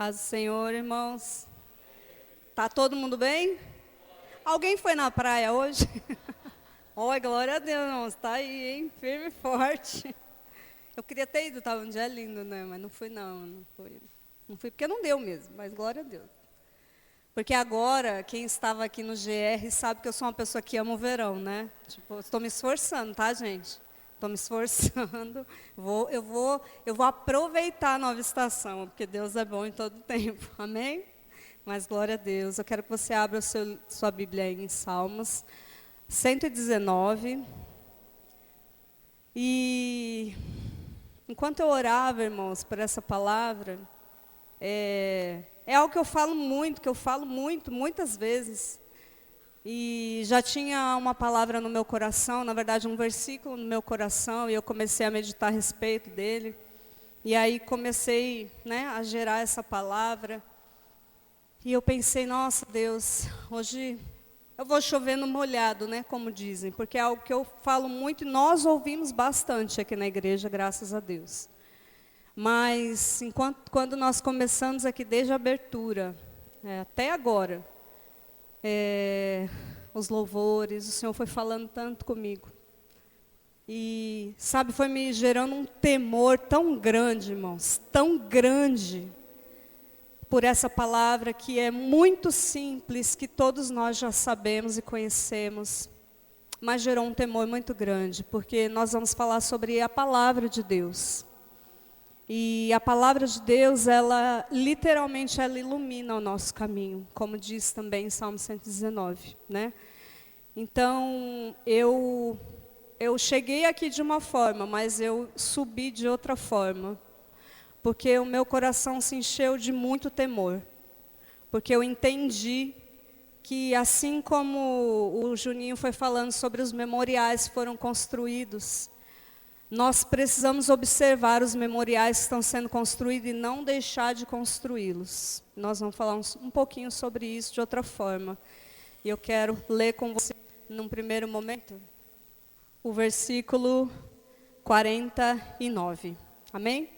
Paz do Senhor, irmãos. Tá todo mundo bem? Alguém foi na praia hoje? Oi, glória a Deus, irmãos. Tá aí, hein? Firme e forte. Eu queria ter ido, tava um dia lindo, né? Mas não fui, não. Não fui. Não fui porque não deu mesmo, mas glória a Deus. Porque agora, quem estava aqui no GR sabe que eu sou uma pessoa que ama o verão, né? Tipo, estou me esforçando, tá, gente? Estou me esforçando. Eu vou aproveitar a nova estação, porque Deus é bom em todo tempo. Amém? Mas glória a Deus. Eu quero que você abra sua Bíblia aí em Salmos 119. E enquanto eu orava, irmãos, por essa palavra, é algo que eu falo muito, muitas vezes. E já tinha uma palavra no meu coração, na verdade um versículo no meu coração, e eu comecei a meditar a respeito dele. E aí comecei, né, a gerar essa palavra. E eu pensei, nossa Deus, hoje eu vou chover no molhado, né, como dizem, porque é algo que eu falo muito e nós ouvimos bastante aqui na igreja, graças a Deus. Mas quando nós começamos aqui desde a abertura, até agora, os louvores, o Senhor foi falando tanto comigo. E, sabe, foi me gerando um temor tão grande, irmãos, tão grande, por essa palavra que é muito simples, que todos nós já sabemos e conhecemos, mas gerou um temor muito grande, porque nós vamos falar sobre a palavra de Deus. E a palavra de Deus, ela literalmente ela ilumina o nosso caminho, como diz também em Salmo 119, né? Então, eu cheguei aqui de uma forma, mas eu subi de outra forma, porque o meu coração se encheu de muito temor, porque eu entendi que assim como o Juninho foi falando sobre os memoriais que foram construídos, nós precisamos observar os memoriais que estão sendo construídos e não deixar de construí-los. Nós vamos falar um pouquinho sobre isso de outra forma. E eu quero ler com você, num primeiro momento, o versículo 49. Amém?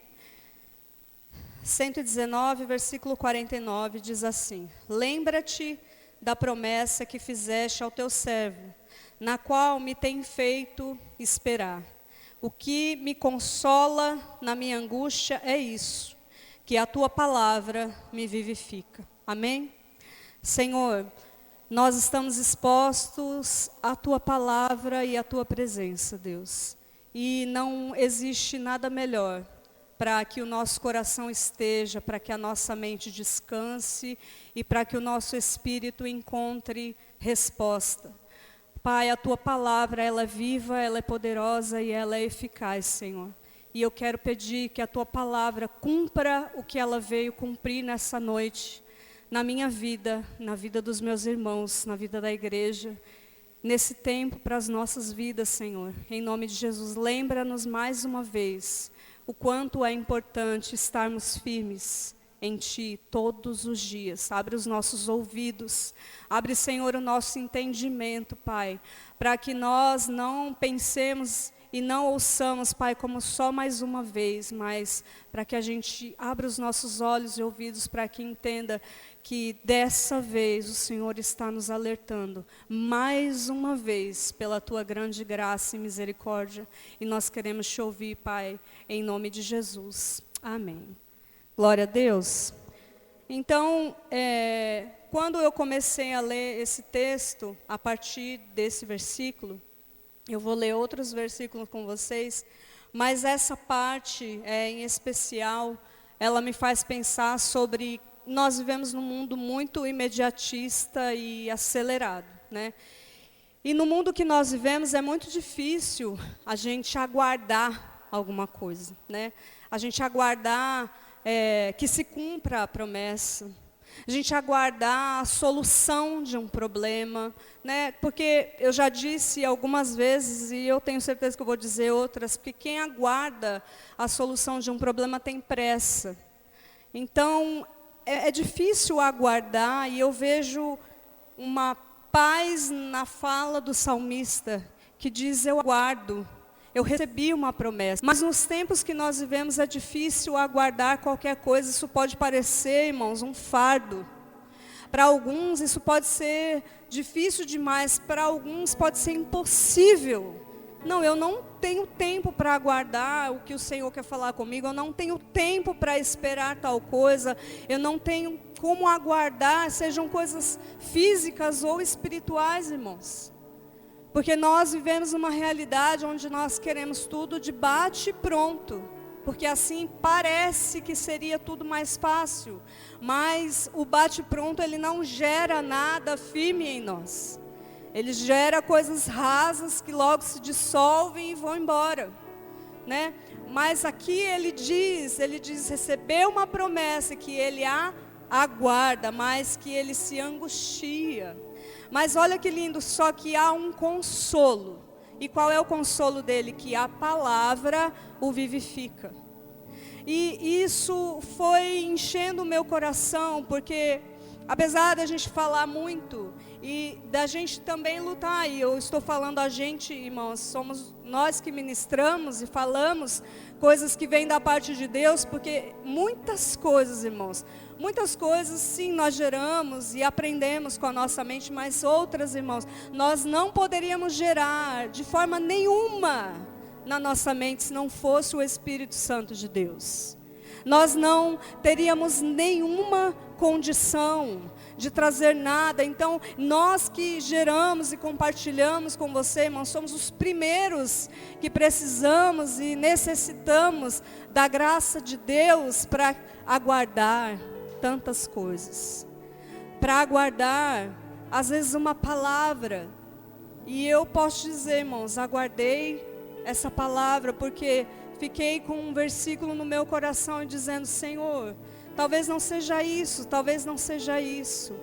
119, versículo 49, diz assim: Lembra-te da promessa que fizeste ao teu servo, na qual me tem feito esperar. O que me consola na minha angústia é isso, que a tua palavra me vivifica. Amém? Senhor, nós estamos expostos à tua palavra e à tua presença, Deus. E não existe nada melhor para que o nosso coração esteja, para que a nossa mente descanse e para que o nosso espírito encontre resposta. Pai, a tua palavra, ela é viva, ela é poderosa e ela é eficaz, Senhor. E eu quero pedir que a tua palavra cumpra o que ela veio cumprir nessa noite, na minha vida, na vida dos meus irmãos, na vida da igreja, nesse tempo para as nossas vidas, Senhor. Em nome de Jesus, lembra-nos mais uma vez o quanto é importante estarmos firmes em Ti todos os dias. Abre os nossos ouvidos, abre, Senhor, o nosso entendimento, Pai, para que nós não pensemos e não ouçamos, Pai, como só mais uma vez, mas para que a gente abra os nossos olhos e ouvidos para que entenda que dessa vez o Senhor está nos alertando, mais uma vez, pela Tua grande graça e misericórdia, e nós queremos Te ouvir, Pai, em nome de Jesus. Amém. Glória a Deus. Então, quando eu comecei a ler esse texto, a partir desse versículo, eu vou ler outros versículos com vocês, mas essa parte em especial, ela me faz pensar sobre, nós vivemos num mundo muito imediatista e acelerado, né? E no mundo que nós vivemos é muito difícil a gente aguardar alguma coisa, né? A gente aguardar que se cumpra a promessa, a gente aguardar a solução de um problema, né? Porque eu já disse algumas vezes, e eu tenho certeza que eu vou dizer outras, porque quem aguarda a solução de um problema tem pressa. Então, é difícil aguardar, e eu vejo uma paz na fala do salmista, que diz, eu aguardo, eu recebi uma promessa. Mas nos tempos que nós vivemos é difícil aguardar qualquer coisa. Isso pode parecer, irmãos, um fardo. Para alguns isso pode ser difícil demais, para alguns pode ser impossível. Não, eu não tenho tempo para aguardar o que o Senhor quer falar comigo, eu não tenho tempo para esperar tal coisa, eu não tenho como aguardar, sejam coisas físicas ou espirituais, irmãos. Porque nós vivemos uma realidade onde nós queremos tudo de bate e pronto. Porque assim parece que seria tudo mais fácil. Mas o bate-pronto, ele não gera nada firme em nós. Ele gera coisas rasas que logo se dissolvem e vão embora, né? Mas aqui ele diz, recebeu uma promessa que ele a aguarda, mas que ele se angustia. Mas olha que lindo, só que há um consolo. E qual é o consolo dele? Que a palavra o vivifica. E isso foi enchendo o meu coração, porque apesar da gente falar muito e da gente também lutar, e eu estou falando a gente, irmãos, somos nós que ministramos e falamos coisas que vêm da parte de Deus, porque muitas coisas, irmãos, muitas coisas sim nós geramos e aprendemos com a nossa mente, mas outras, irmãos, nós não poderíamos gerar de forma nenhuma na nossa mente se não fosse o Espírito Santo de Deus. Nós não teríamos nenhuma condição de trazer nada. Então, nós que geramos e compartilhamos com você, irmãos, somos os primeiros que precisamos e necessitamos da graça de Deus para aguardar tantas coisas. Para aguardar, às vezes, uma palavra. E eu posso dizer, irmãos, aguardei essa palavra porque fiquei com um versículo no meu coração dizendo: Senhor, talvez não seja isso, talvez não seja isso.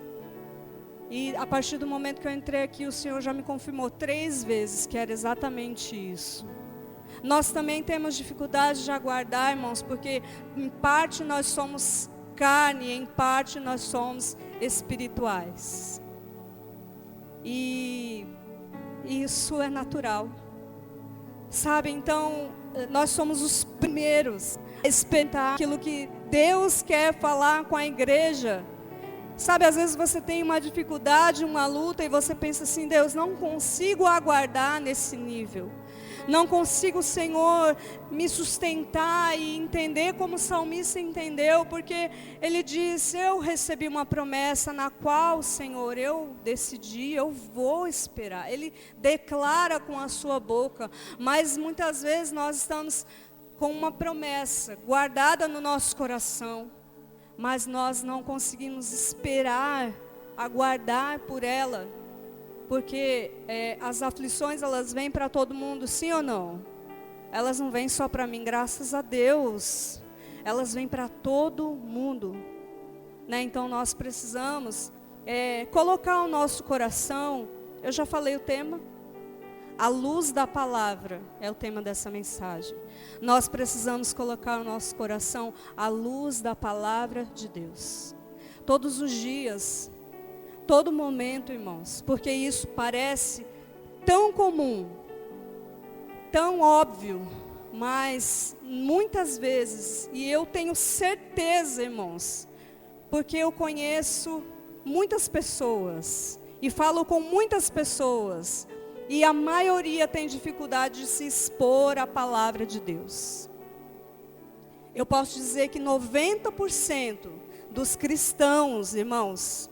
E a partir do momento que eu entrei aqui, o Senhor já me confirmou 3 vezes que era exatamente isso. Nós também temos dificuldade de aguardar, irmãos, porque em parte nós somos carne, em parte nós somos espirituais. E isso é natural. Sabe, então, nós somos os primeiros a experimentar aquilo que Deus quer falar com a igreja. Sabe, às vezes você tem uma dificuldade, uma luta, e você pensa assim: Deus, não consigo aguardar nesse nível. Não consigo, Senhor, me sustentar e entender como o salmista entendeu, porque ele diz: eu recebi uma promessa na qual, Senhor, eu decidi, eu vou esperar. Ele declara com a sua boca, mas muitas vezes nós estamos com uma promessa guardada no nosso coração, mas nós não conseguimos esperar, aguardar por ela. Porque as aflições, elas vêm para todo mundo, sim ou não? Elas não vêm só para mim, graças a Deus. Elas vêm para todo mundo, né? Então nós precisamos colocar o nosso coração. Eu já falei o tema. A luz da palavra é o tema dessa mensagem. Nós precisamos colocar o nosso coração à luz da palavra de Deus. Todos os dias, todo momento, irmãos, porque isso parece tão comum, tão óbvio, mas muitas vezes, e eu tenho certeza, irmãos, porque eu conheço muitas pessoas e falo com muitas pessoas, e a maioria tem dificuldade de se expor à palavra de Deus. Eu posso dizer que 90% dos cristãos, irmãos,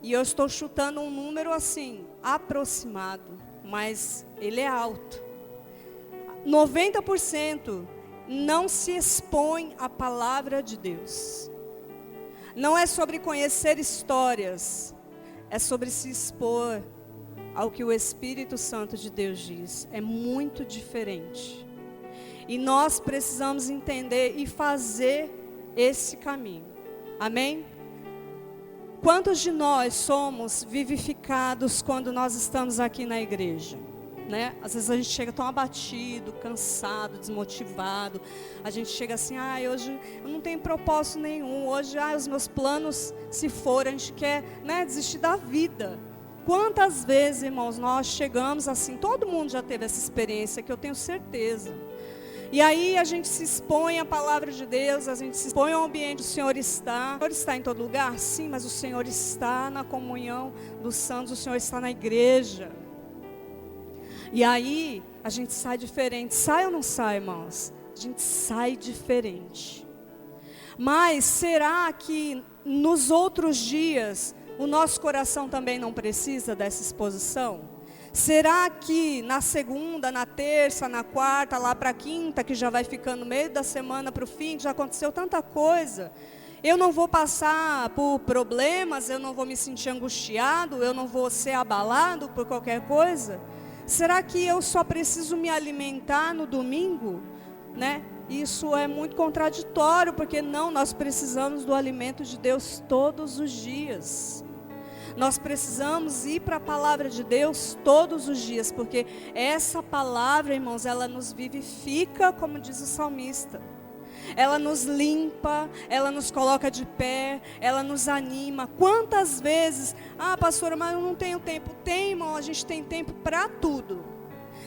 e eu estou chutando um número assim, aproximado, mas ele é alto. 90% não se expõe à palavra de Deus. Não é sobre conhecer histórias, é sobre se expor ao que o Espírito Santo de Deus diz. É muito diferente. E nós precisamos entender e fazer esse caminho. Amém? Quantos de nós somos vivificados quando nós estamos aqui na igreja? Né? Às vezes a gente chega tão abatido, cansado, desmotivado. A gente chega assim: hoje eu não tenho propósito nenhum. Hoje os meus planos se foram. A gente quer, né, desistir da vida. quantas vezes, irmãos, nós chegamos assim, todo mundo já teve essa experiência, que eu tenho certeza. E aí a gente se expõe à palavra de Deus, a gente se expõe ao ambiente, o Senhor está em todo lugar? Sim, mas o Senhor está na comunhão dos santos, o Senhor está na igreja. E aí a gente sai diferente, sai ou não sai, irmãos? A gente sai diferente. Mas será que nos outros dias o nosso coração também não precisa dessa exposição? Será que na segunda, na terça, na quarta, lá para a quinta, que já vai ficando no meio da semana para o fim, já aconteceu tanta coisa, eu não vou passar por problemas, eu não vou me sentir angustiado, eu não vou ser abalado por qualquer coisa? Será que eu só preciso me alimentar no domingo, né? Isso é muito contraditório, porque não, nós precisamos do alimento de Deus todos os dias. Nós precisamos ir para a palavra de Deus todos os dias, porque essa palavra, irmãos, ela nos vivifica, como diz o salmista. Ela nos limpa, ela nos coloca de pé, ela nos anima. Quantas vezes, pastora, mas eu não tenho tempo. Tem, irmão, a gente tem tempo para tudo.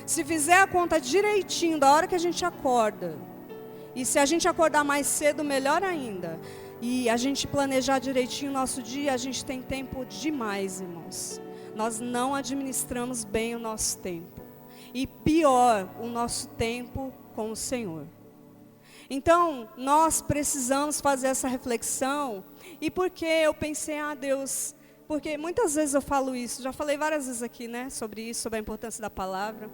Se fizer a conta direitinho, da hora que a gente acorda, e se a gente acordar mais cedo, melhor ainda, e a gente planejar direitinho o nosso dia, a gente tem tempo demais, irmãos. Nós não administramos bem o nosso tempo. E pior, o nosso tempo com o Senhor. Então, nós precisamos fazer essa reflexão. E por que eu pensei, Deus, porque muitas vezes eu falo isso, já falei várias vezes aqui, né, sobre isso, sobre a importância da palavra.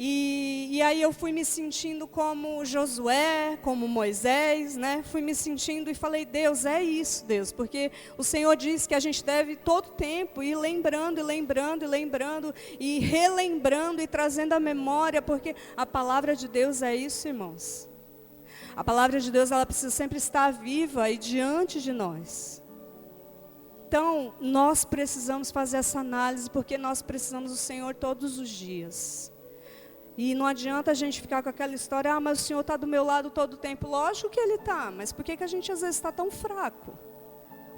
E aí eu fui me sentindo como Josué, como Moisés, né? Fui me sentindo e falei, Deus, é isso, Deus. Porque o Senhor diz que a gente deve todo tempo ir lembrando, e lembrando, e lembrando, e relembrando, e trazendo a memória, porque a palavra de Deus é isso, irmãos. A palavra de Deus, ela precisa sempre estar viva e diante de nós. Então, nós precisamos fazer essa análise, porque nós precisamos do Senhor todos os dias. E não adianta a gente ficar com aquela história, mas o Senhor está do meu lado todo o tempo. Lógico que Ele está, mas por que a gente às vezes está tão fraco?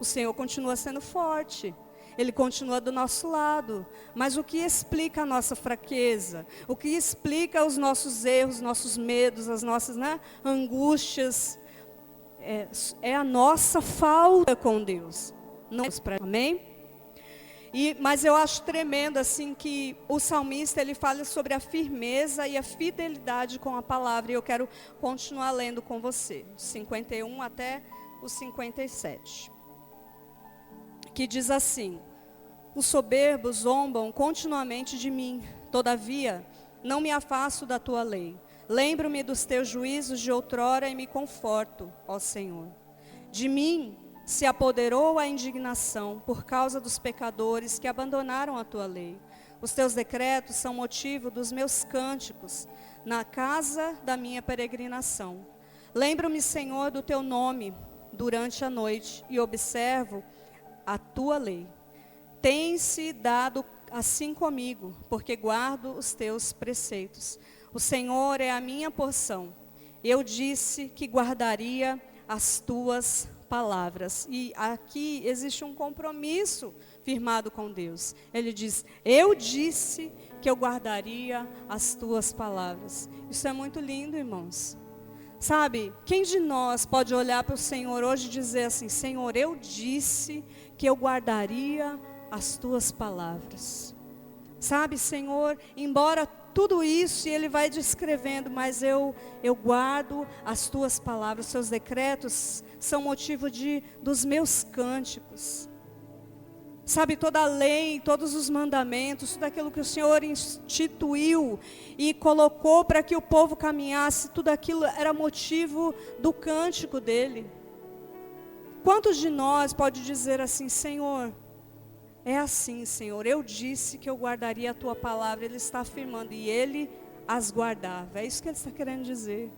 O Senhor continua sendo forte, Ele continua do nosso lado. Mas o que explica a nossa fraqueza? O que explica os nossos erros, nossos medos, as nossas angústias? É a nossa falta com Deus. Não é para amém? Mas eu acho tremendo assim que o salmista ele fala sobre a firmeza e a fidelidade com a palavra. E eu quero continuar lendo com você, 51 até o 57. Que diz assim: os soberbos zombam continuamente de mim, todavia não me afasto da tua lei. Lembro-me dos teus juízos de outrora e me conforto, ó Senhor. De mim se apoderou a indignação por causa dos pecadores que abandonaram a tua lei. Os teus decretos são motivo dos meus cânticos na casa da minha peregrinação. Lembro-me, Senhor, do teu nome durante a noite e observo a tua lei. Tem-se dado assim comigo, porque guardo os teus preceitos. O Senhor é a minha porção. Eu disse que guardaria as tuas palavras. E aqui existe um compromisso firmado com Deus. Ele diz, eu disse que eu guardaria as tuas palavras. Isso é muito lindo, irmãos. Sabe, quem de nós pode olhar para o Senhor hoje e dizer assim, Senhor, eu disse que eu guardaria as tuas palavras. Sabe, Senhor, embora tudo isso, e Ele vai descrevendo, mas eu guardo as tuas palavras, os seus decretos são motivo dos meus cânticos. Sabe, toda a lei, todos os mandamentos, tudo aquilo que o Senhor instituiu e colocou para que o povo caminhasse, tudo aquilo era motivo do cântico dele. Quantos de nós pode dizer assim, Senhor, é assim, Senhor, eu disse que eu guardaria a tua palavra, Ele está afirmando, e Ele as guardava. É isso que Ele está querendo dizer.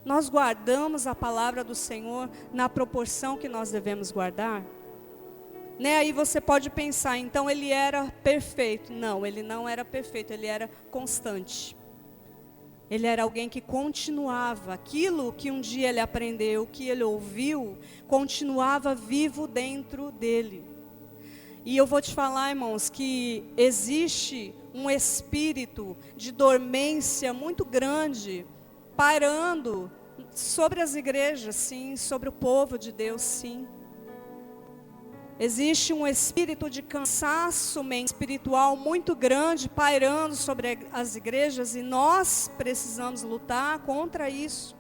Nós guardamos a palavra do Senhor na proporção que nós devemos guardar? Né? Aí você pode pensar, então Ele era perfeito. Não, Ele não era perfeito, Ele era constante. Ele era alguém que continuava, aquilo que um dia Ele aprendeu, que Ele ouviu, continuava vivo dentro dele. E eu vou te falar, irmãos, que existe um espírito de dormência muito grande pairando sobre as igrejas, sim, sobre o povo de Deus, sim. Existe um espírito de cansaço espiritual muito grande pairando sobre as igrejas, e nós precisamos lutar contra isso.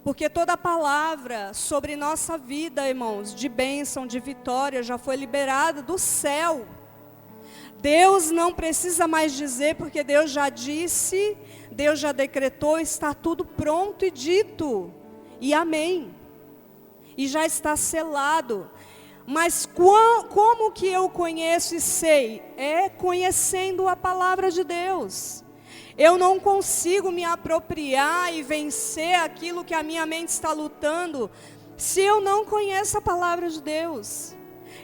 Porque toda palavra sobre nossa vida, irmãos, de bênção, de vitória, já foi liberada do céu. Deus não precisa mais dizer, porque Deus já disse, Deus já decretou, está tudo pronto e dito. E amém. E já está selado. Mas como que eu conheço e sei? É conhecendo a palavra de Deus. Eu não consigo me apropriar e vencer aquilo que a minha mente está lutando, se eu não conheço a palavra de Deus.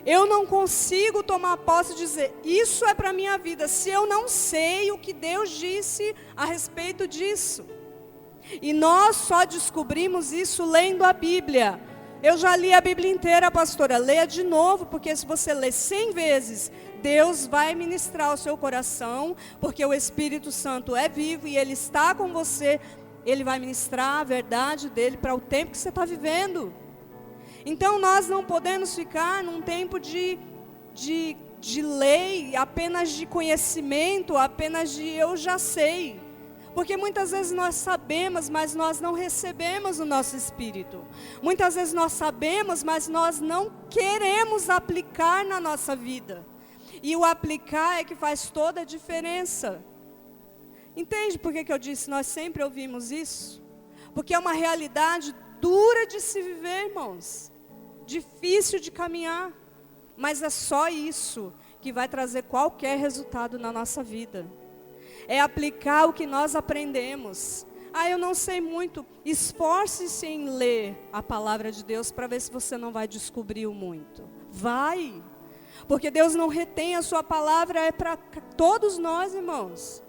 Eu não consigo tomar posse e dizer, isso é para a minha vida, se eu não sei o que Deus disse a respeito disso. E nós só descobrimos isso lendo a Bíblia. Eu já li a Bíblia inteira, pastora, leia de novo, porque se você ler 100 vezes, Deus vai ministrar o seu coração, porque o Espírito Santo é vivo e Ele está com você, Ele vai ministrar a verdade dEle para o tempo que você está vivendo. Então nós não podemos ficar num tempo de lei, apenas de conhecimento, apenas de eu já sei. Porque muitas vezes nós sabemos, mas nós não recebemos o nosso espírito. Muitas vezes nós sabemos, mas nós não queremos aplicar na nossa vida. E o aplicar é que faz toda a diferença. Entende por que eu disse, nós sempre ouvimos isso? Porque é uma realidade dura de se viver, irmãos. Difícil de caminhar. Mas é só isso que vai trazer qualquer resultado na nossa vida. É aplicar o que nós aprendemos. Eu não sei muito. Esforce-se em ler a palavra de Deus para ver se você não vai descobrir o muito. Vai. Porque Deus não retém a sua palavra, é para todos nós, irmãos.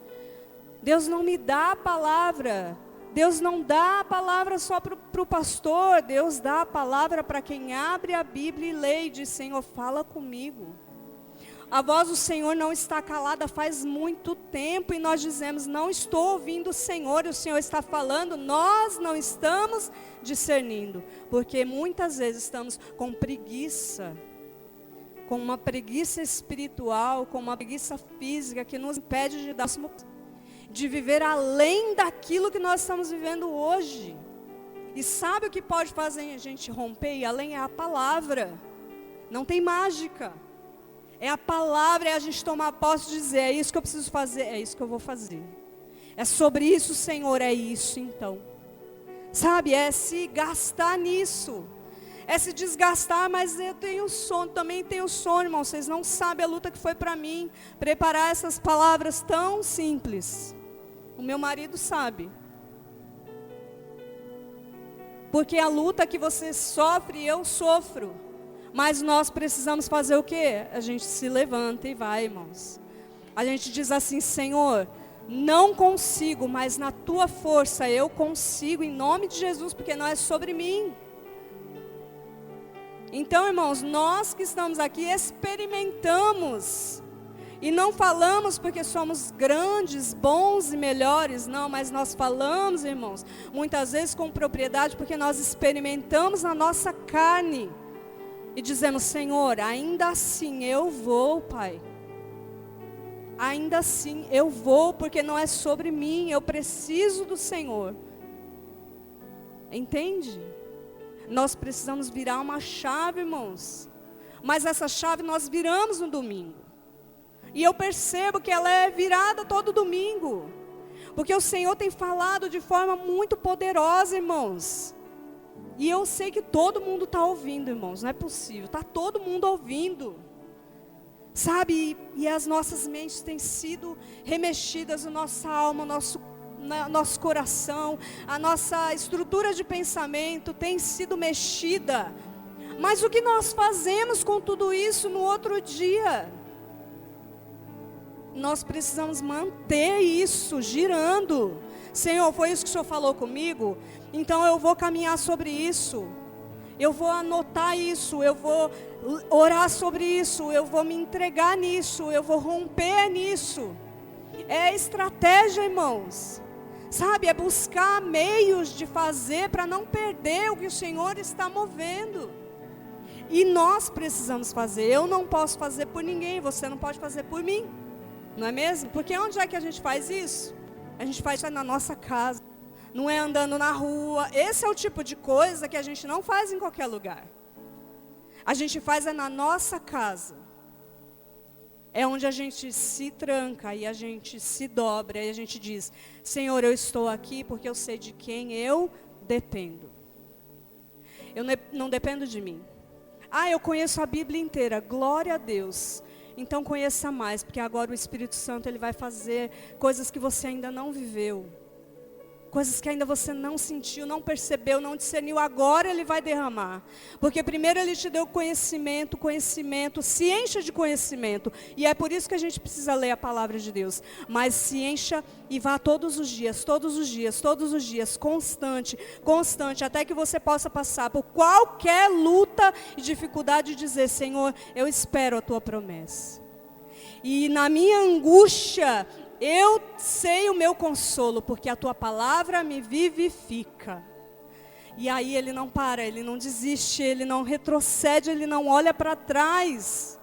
Deus não me dá a palavra. Deus não dá a palavra só para o pastor. Deus dá a palavra para quem abre a Bíblia e lê e diz, Senhor, fala comigo. A voz do Senhor não está calada faz muito tempo e nós dizemos, não estou ouvindo o Senhor, e o Senhor está falando, nós não estamos discernindo, porque muitas vezes estamos com preguiça, com uma preguiça espiritual, com uma preguiça física que nos impede de viver além daquilo que nós estamos vivendo hoje. E sabe o que pode fazer a gente romper e além? É a palavra, não tem mágica. É a palavra, é a gente tomar posse e dizer, é isso que eu preciso fazer, é isso que eu vou fazer. É sobre isso, Senhor, é isso então. Sabe, é se gastar nisso. É se desgastar, mas eu tenho sono, também tenho sono, irmão. Vocês não sabem a luta que foi para mim, preparar essas palavras tão simples. O meu marido sabe. Porque a luta que você sofre, eu sofro. Mas nós precisamos fazer o quê? A gente se levanta e vai, irmãos. A gente diz assim, Senhor, não consigo, mas na tua força eu consigo, em nome de Jesus, porque não é sobre mim. Então, irmãos, nós que estamos aqui experimentamos. E não falamos porque somos grandes, bons e melhores, não, mas nós falamos, irmãos, muitas vezes com propriedade, porque nós experimentamos na nossa carne. E dizemos, Senhor, ainda assim eu vou, Pai. Ainda assim eu vou, porque não é sobre mim, eu preciso do Senhor. Entende? Nós precisamos virar uma chave, irmãos. Mas essa chave nós viramos no domingo. E eu percebo que ela é virada todo domingo. Porque o Senhor tem falado de forma muito poderosa, irmãos. E eu sei que todo mundo está ouvindo, irmãos, não é possível, está todo mundo ouvindo, sabe, e as nossas mentes têm sido remexidas, a nossa alma, nosso coração, a nossa estrutura de pensamento tem sido mexida, mas o que nós fazemos com tudo isso no outro dia? Nós precisamos manter isso girando. Senhor, foi isso que o Senhor falou comigo? Então eu vou caminhar sobre isso. Eu vou anotar isso, eu vou orar sobre isso, eu vou me entregar nisso, eu vou romper nisso. É estratégia, irmãos. Sabe, é buscar meios de fazer para não perder o que o Senhor está movendo. E nós precisamos fazer. Eu não posso fazer por ninguém, você não pode fazer por mim. Não é mesmo? Porque onde é que a gente faz isso? A gente faz isso na nossa casa. Não é andando na rua. Esse é o tipo de coisa que a gente não faz em qualquer lugar. A gente faz na nossa casa. É onde a gente se tranca e a gente se dobra e a gente diz: Senhor, eu estou aqui porque eu sei de quem eu dependo. Eu não dependo de mim. Eu conheço a Bíblia inteira, glória a Deus. Então conheça mais, porque agora o Espírito Santo ele vai fazer coisas que você ainda não viveu. Coisas que ainda você não sentiu, não percebeu, não discerniu, agora Ele vai derramar. Porque primeiro Ele te deu conhecimento, se encha de conhecimento. E é por isso que a gente precisa ler a palavra de Deus. Mas se encha e vá todos os dias, constante, até que você possa passar por qualquer luta e dificuldade e dizer: Senhor, eu espero a Tua promessa. E na minha angústia, eu sei o meu consolo, porque a Tua palavra me vivifica. E aí ele não para, ele não desiste, ele não retrocede, ele não olha para trás.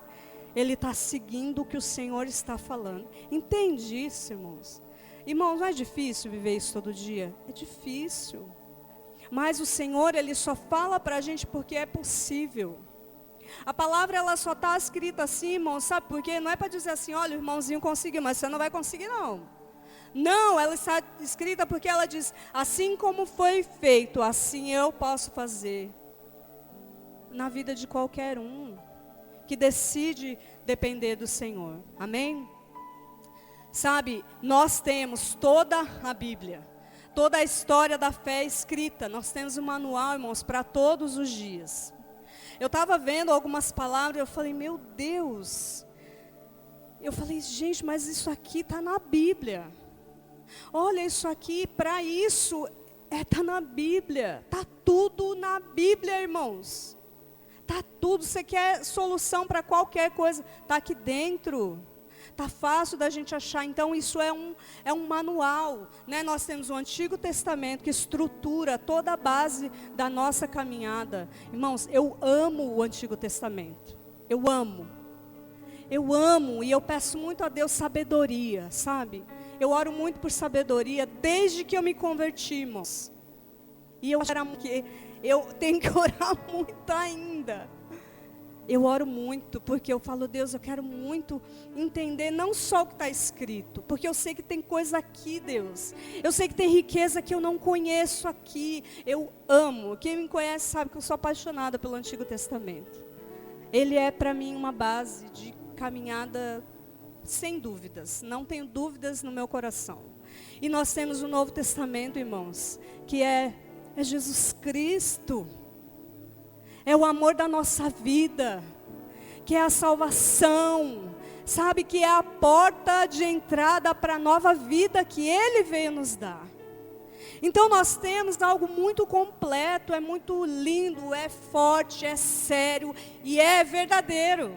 Ele está seguindo o que o Senhor está falando. Entende isso, irmãos? Irmãos, não é difícil viver isso todo dia? É difícil. Mas o Senhor, Ele só fala para a gente porque é possível. A palavra ela só está escrita assim, irmão, sabe por quê? Não é para dizer assim: olha, o irmãozinho conseguiu, mas você não vai conseguir não. Não, ela está escrita porque ela diz: assim como foi feito, assim eu posso fazer. Na vida de qualquer um que decide depender do Senhor. Amém? Sabe, nós temos toda a Bíblia, toda a história da fé escrita. Nós temos um manual, irmãos, para todos os dias. Eu estava vendo algumas palavras, eu falei: meu Deus. Eu falei: gente, mas isso aqui está na Bíblia. Olha, isso aqui, para isso, está na Bíblia. Está tudo na Bíblia, irmãos. Está tudo. Você quer solução para qualquer coisa, está aqui dentro. Está fácil da gente achar. Então isso é um manual, né? Nós temos o Antigo Testamento que estrutura toda a base da nossa caminhada. Irmãos, eu amo o Antigo Testamento. Eu amo e eu peço muito a Deus sabedoria, sabe? Eu oro muito por sabedoria desde que eu me converti, irmãos. E eu tenho que orar muito ainda. Eu oro muito, porque eu falo: Deus, eu quero muito entender não só o que está escrito, porque eu sei que tem coisa aqui, Deus. Eu sei que tem riqueza que eu não conheço aqui. Eu amo. Quem me conhece sabe que eu sou apaixonada pelo Antigo Testamento. Ele é para mim uma base de caminhada sem dúvidas. Não tenho dúvidas no meu coração. E nós temos o Novo Testamento, irmãos, que é Jesus Cristo. É o amor da nossa vida, que é a salvação, sabe, que é a porta de entrada para a nova vida que Ele veio nos dar. Então nós temos algo muito completo, é muito lindo, é forte, é sério e é verdadeiro.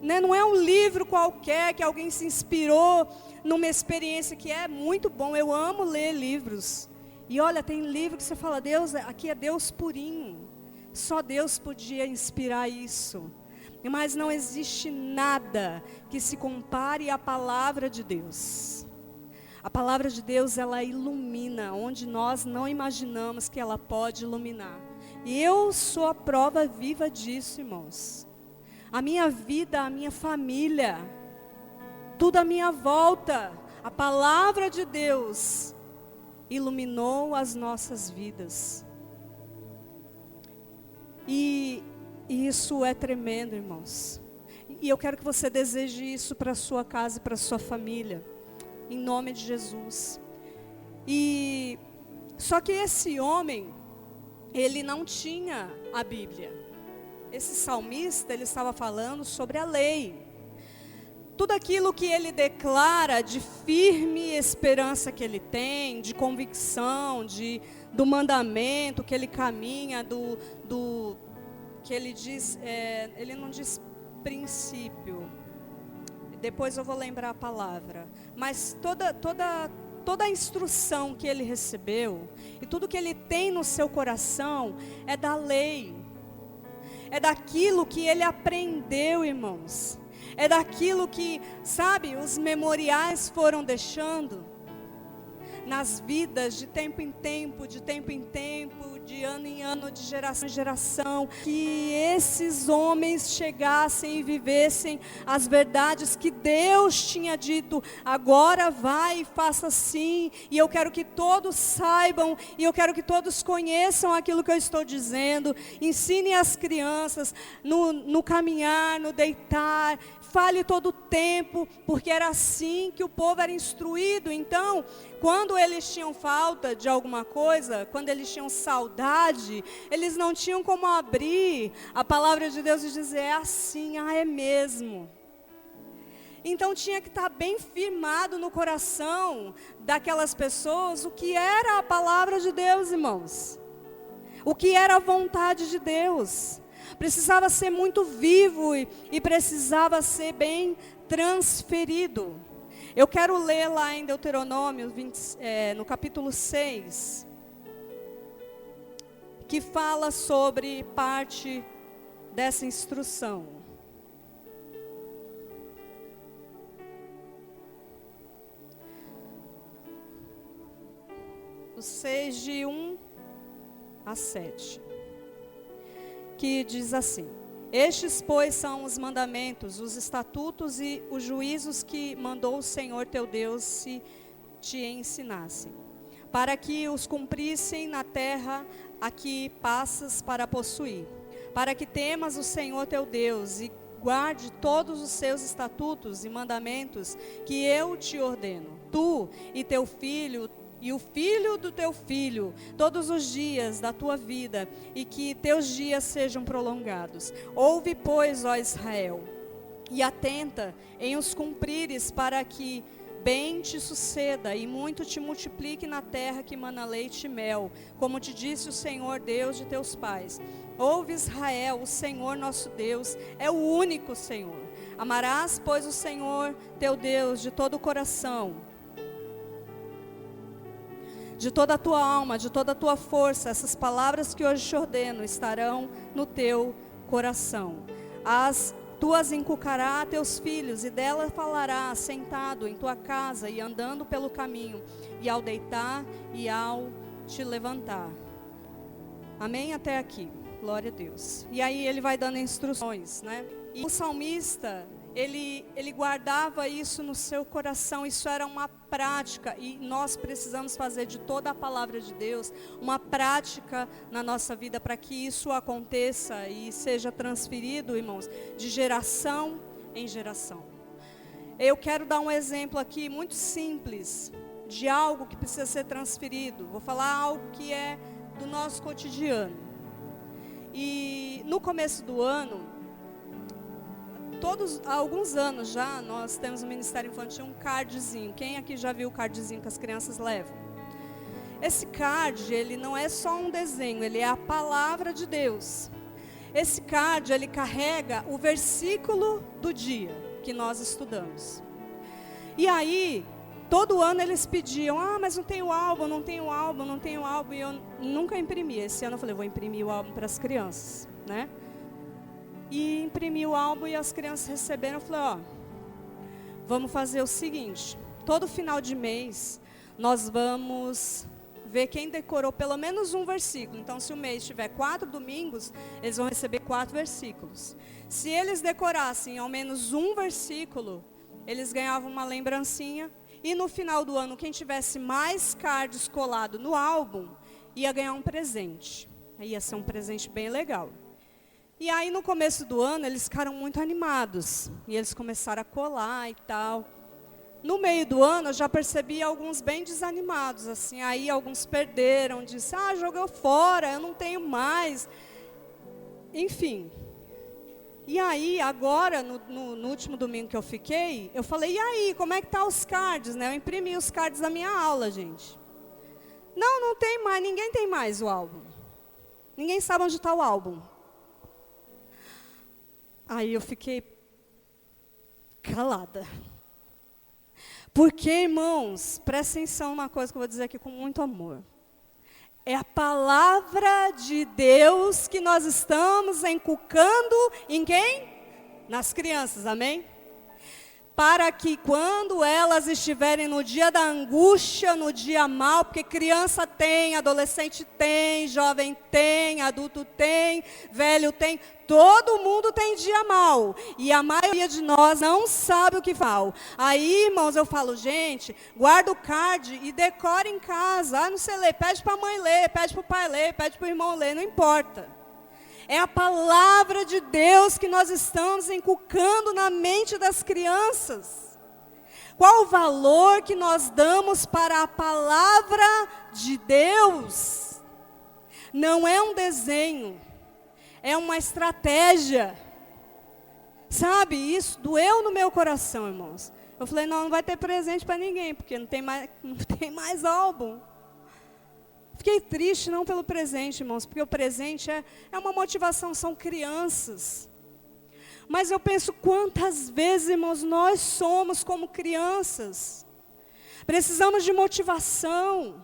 Né? Não é um livro qualquer que alguém se inspirou numa experiência que é muito bom. Eu amo ler livros. E olha, tem livro que você fala: Deus, aqui é Deus purinho. Só Deus podia inspirar isso. Mas não existe nada que se compare à palavra de Deus. A palavra de Deus, ela ilumina onde nós não imaginamos que ela pode iluminar. E eu sou a prova viva disso, irmãos. A minha vida, a minha família, tudo à minha volta, a palavra de Deus iluminou as nossas vidas. E isso é tremendo, irmãos. E eu quero que você deseje isso para a sua casa e para a sua família, em nome de Jesus. E só que esse homem, ele não tinha a Bíblia. Esse salmista, ele estava falando sobre a lei. tudo aquilo que ele declara de firme esperança que ele tem, de convicção, do mandamento que ele caminha, que ele diz, ele não diz princípio, depois eu vou lembrar a palavra, mas toda a instrução que ele recebeu, e tudo que ele tem no seu coração, é da lei, é daquilo que ele aprendeu, irmãos, é daquilo que, sabe, os memoriais foram deixando, nas vidas, de tempo em tempo, de ano em ano, de geração em geração, que esses homens chegassem e vivessem as verdades que Deus tinha dito, agora vai e faça assim, e eu quero que todos saibam, e eu quero que todos conheçam aquilo que eu estou dizendo, ensine as crianças, no caminhar, no deitar, fale todo o tempo, porque era assim que o povo era instruído. Então, quando eles tinham falta de alguma coisa, quando eles tinham saudade, eles não tinham como abrir a palavra de Deus e dizer, é assim, é mesmo. Então tinha que estar bem firmado no coração daquelas pessoas o que era a palavra de Deus, irmãos. O que era a vontade de Deus. Precisava ser muito vivo e precisava ser bem transferido. Eu quero ler lá em Deuteronômio, no capítulo 6, que fala sobre parte dessa instrução. O 6, de 1 a 7. Que diz assim: estes, pois, são os mandamentos, os estatutos e os juízos que mandou o Senhor teu Deus se te ensinassem, para que os cumprissem na terra a que passas para possuir, para que temas o Senhor teu Deus e guarde todos os seus estatutos e mandamentos que eu te ordeno, tu e teu filho, e o filho do teu filho, todos os dias da tua vida, e que teus dias sejam prolongados. Ouve, pois, ó Israel, e atenta em os cumprires, para que bem te suceda, e muito te multiplique na terra que mana leite e mel, como te disse o Senhor Deus de teus pais. Ouve, Israel, o Senhor nosso Deus é o único Senhor. Amarás, pois, o Senhor teu Deus de todo o coração, de toda a tua alma, de toda a tua força. Essas palavras que hoje te ordeno estarão no teu coração. Tu as inculcarás a teus filhos, e dela falarás sentado em tua casa e andando pelo caminho, e ao deitar e ao te levantar. Amém? Até aqui. Glória a Deus. E aí ele vai dando instruções, né? E o salmista, ele guardava isso no seu coração. Isso era uma prática, e nós precisamos fazer de toda a palavra de Deus uma prática na nossa vida, para que isso aconteça e seja transferido, irmãos, de geração em geração. Eu quero dar um exemplo aqui muito simples de algo que precisa ser transferido. Vou falar algo que é do nosso cotidiano. E no começo do ano, há alguns anos já, nós temos no Ministério Infantil um cardzinho. Quem aqui já viu o cardzinho que as crianças levam? Esse card, ele não é só um desenho, ele é a palavra de Deus. Esse card, ele carrega o versículo do dia que nós estudamos. E aí, todo ano eles pediam, mas não tem o álbum, não tem o álbum, não tem o álbum. E eu nunca imprimi. Esse ano eu falei, vou imprimir o álbum para as crianças, né? E imprimi o álbum e as crianças receberam. Eu falei, vamos fazer o seguinte, todo final de mês nós vamos ver quem decorou pelo menos um versículo. Então, se o mês tiver 4 domingos, eles vão receber 4 versículos. Se eles decorassem ao menos um versículo, eles ganhavam uma lembrancinha. E no final do ano, quem tivesse mais cards colado no álbum, ia ganhar um presente. Aí ia ser um presente bem legal. E aí, no começo do ano, eles ficaram muito animados. E eles começaram a colar e tal. No meio do ano, eu já percebi alguns bem desanimados, assim. Aí, alguns perderam, disseram, jogou fora, eu não tenho mais. Enfim. E aí, agora, no último domingo que eu fiquei, eu falei, e aí, como é que tá os cards, né? Eu imprimi os cards da minha aula, gente. Não tem mais, ninguém tem mais o álbum. Ninguém sabe onde está o álbum. Aí eu fiquei calada. Porque, irmãos, presta atenção numa coisa que eu vou dizer aqui com muito amor. É a palavra de Deus que nós estamos inculcando em quem? Nas crianças, amém? Para que quando elas estiverem no dia da angústia, no dia mau, porque criança tem, adolescente tem, jovem tem, adulto tem, velho tem, todo mundo tem dia mau. E a maioria de nós não sabe o que fala. Aí, irmãos, eu falo, gente, guarda o card e decora em casa. Ah, não sei ler, pede para a mãe ler, pede para o pai ler, pede para o irmão ler, não importa. É a palavra de Deus que nós estamos inculcando na mente das crianças. Qual o valor que nós damos para a palavra de Deus? Não é um desenho, é uma estratégia. Sabe, isso doeu no meu coração, irmãos. Eu falei, não vai ter presente para ninguém, porque não tem mais álbum. Fiquei triste não pelo presente, irmãos, porque o presente é uma motivação, são crianças. Mas eu penso quantas vezes, irmãos, nós somos como crianças. Precisamos de motivação.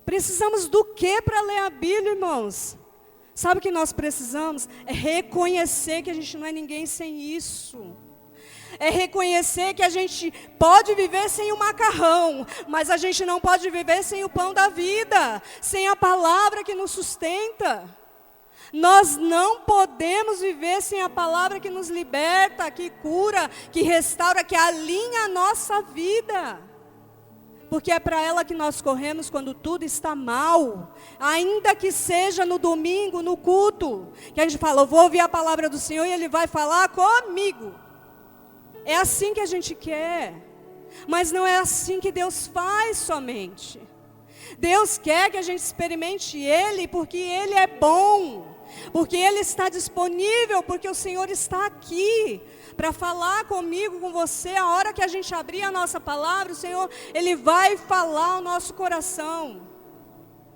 Precisamos do que para ler a Bíblia, irmãos? Sabe o que nós precisamos? É reconhecer que a gente não é ninguém sem isso. É reconhecer que a gente pode viver sem o macarrão, mas a gente não pode viver sem o pão da vida, sem a palavra que nos sustenta. Nós não podemos viver sem a palavra que nos liberta, que cura, que restaura, que alinha a nossa vida. Porque é para ela que nós corremos quando tudo está mal, ainda que seja no domingo, no culto, que a gente fala, eu vou ouvir a palavra do Senhor e Ele vai falar comigo. É assim que a gente quer, mas não é assim que Deus faz somente. Deus quer que a gente experimente Ele, porque Ele é bom, porque Ele está disponível, porque o Senhor está aqui, para falar comigo, com você. A hora que a gente abrir a nossa palavra, o Senhor, Ele vai falar ao nosso coração.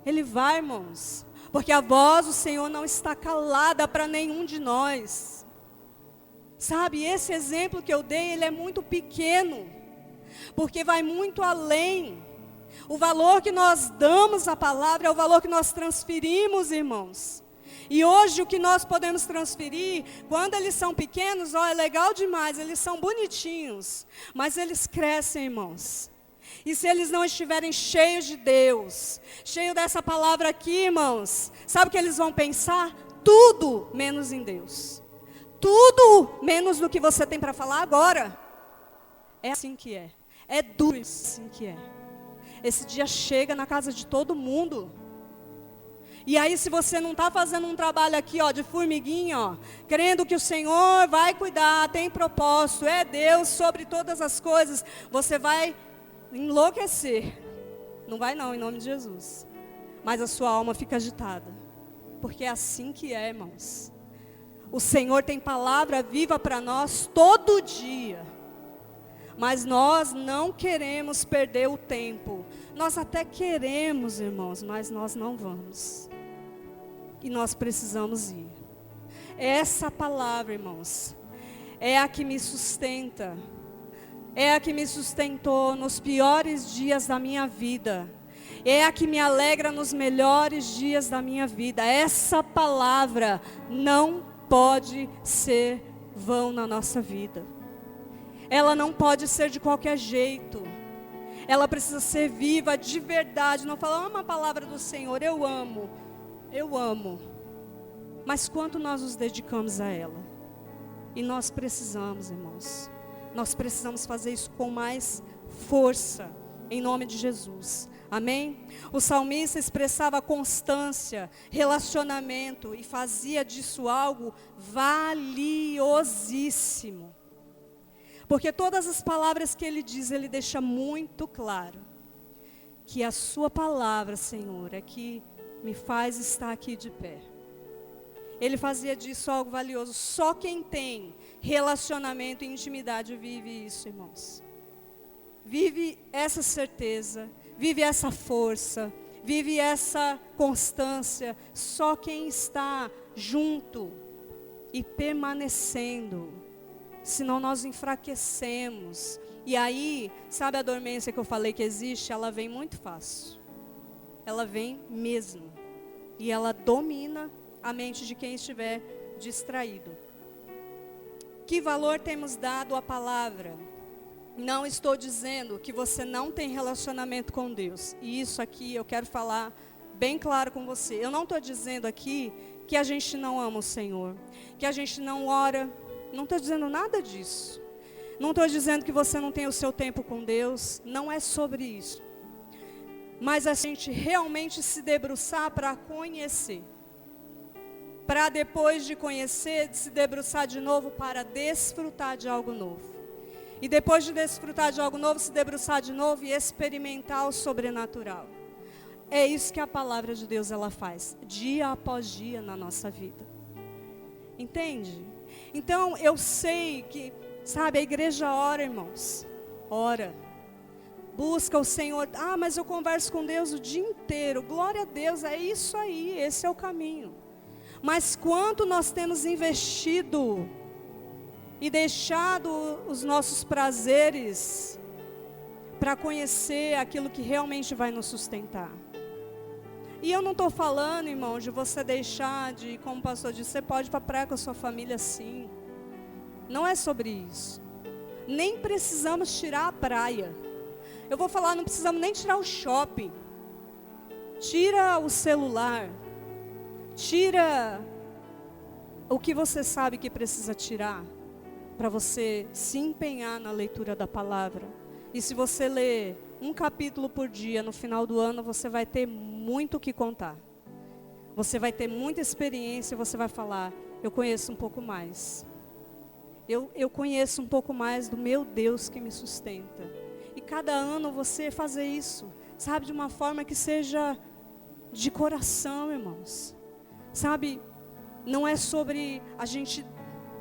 Ele vai, irmãos, porque a voz do Senhor não está calada para nenhum de nós. Sabe, esse exemplo que eu dei, ele é muito pequeno, porque vai muito além. O valor que nós damos à palavra é o valor que nós transferimos, irmãos. E hoje o que nós podemos transferir, quando eles são pequenos, é legal demais, eles são bonitinhos, mas eles crescem, irmãos. E se eles não estiverem cheios de Deus, cheios dessa palavra aqui, irmãos, sabe o que eles vão pensar? Tudo menos em Deus. Tudo menos do que você tem para falar agora. É assim que é. É duro assim que é. Esse dia chega na casa de todo mundo. E aí, se você não está fazendo um trabalho aqui, ó, de formiguinha, ó, crendo que o Senhor vai cuidar, tem propósito, é Deus sobre todas as coisas, você vai enlouquecer. Não vai não, em nome de Jesus. Mas a sua alma fica agitada. Porque é assim que é, irmãos. O Senhor tem palavra viva para nós todo dia. Mas nós não queremos perder o tempo. Nós até queremos, irmãos, mas nós não vamos. E nós precisamos ir. Essa palavra, irmãos, é a que me sustenta. É a que me sustentou nos piores dias da minha vida. É a que me alegra nos melhores dias da minha vida. Essa palavra não pode ser vão na nossa vida. Ela não pode ser de qualquer jeito. Ela precisa ser viva de verdade. Não falar, ama a palavra do Senhor, eu amo. Eu amo. Mas quanto nós nos dedicamos a ela? E nós precisamos, irmãos. Nós precisamos fazer isso com mais força. Em nome de Jesus. Amém? O salmista expressava constância, relacionamento e fazia disso algo valiosíssimo. Porque todas as palavras que ele diz, ele deixa muito claro que a sua palavra, Senhor, é que me faz estar aqui de pé. Ele fazia disso algo valioso. Só quem tem relacionamento e intimidade vive isso, irmãos. Vive essa certeza, vive essa força, vive essa constância. Só quem está junto e permanecendo. Senão nós enfraquecemos. E aí, sabe a dormência que eu falei que existe? Ela vem muito fácil. Ela vem mesmo. E ela domina a mente de quem estiver distraído. Que valor temos dado à palavra? Não estou dizendo que você não tem relacionamento com Deus. E isso aqui eu quero falar bem claro com você. Eu não estou dizendo aqui que a gente não ama o Senhor, que a gente não ora. Não estou dizendo nada disso. Não estou dizendo que você não tem o seu tempo com Deus. Não é sobre isso. Mas a gente realmente se debruçar para conhecer. Para depois de conhecer, se debruçar de novo para desfrutar de algo novo. E depois de desfrutar de algo novo, se debruçar de novo e experimentar o sobrenatural. É isso que a palavra de Deus ela faz, dia após dia na nossa vida. Entende? Então eu sei que, sabe, a igreja ora, irmãos. Ora. Busca o Senhor. Ah, mas eu converso com Deus o dia inteiro. Glória a Deus, é isso aí, esse é o caminho. Mas quanto nós temos investido e deixado os nossos prazeres para conhecer aquilo que realmente vai nos sustentar. E eu não estou falando, irmão, de você deixar de, como o pastor disse, você pode ir para a praia com a sua família sim. Não é sobre isso. Nem precisamos tirar a praia. Eu vou falar, não precisamos nem tirar o shopping. Tira o celular. Tira o que você sabe que precisa tirar para você se empenhar na leitura da palavra. E se você ler um capítulo por dia, no final do ano, você vai ter muito o que contar. Você vai ter muita experiência e você vai falar, eu conheço um pouco mais. Eu conheço um pouco mais do meu Deus que me sustenta. E cada ano você fazer isso, sabe, de uma forma que seja de coração, irmãos. Sabe, não é sobre a gente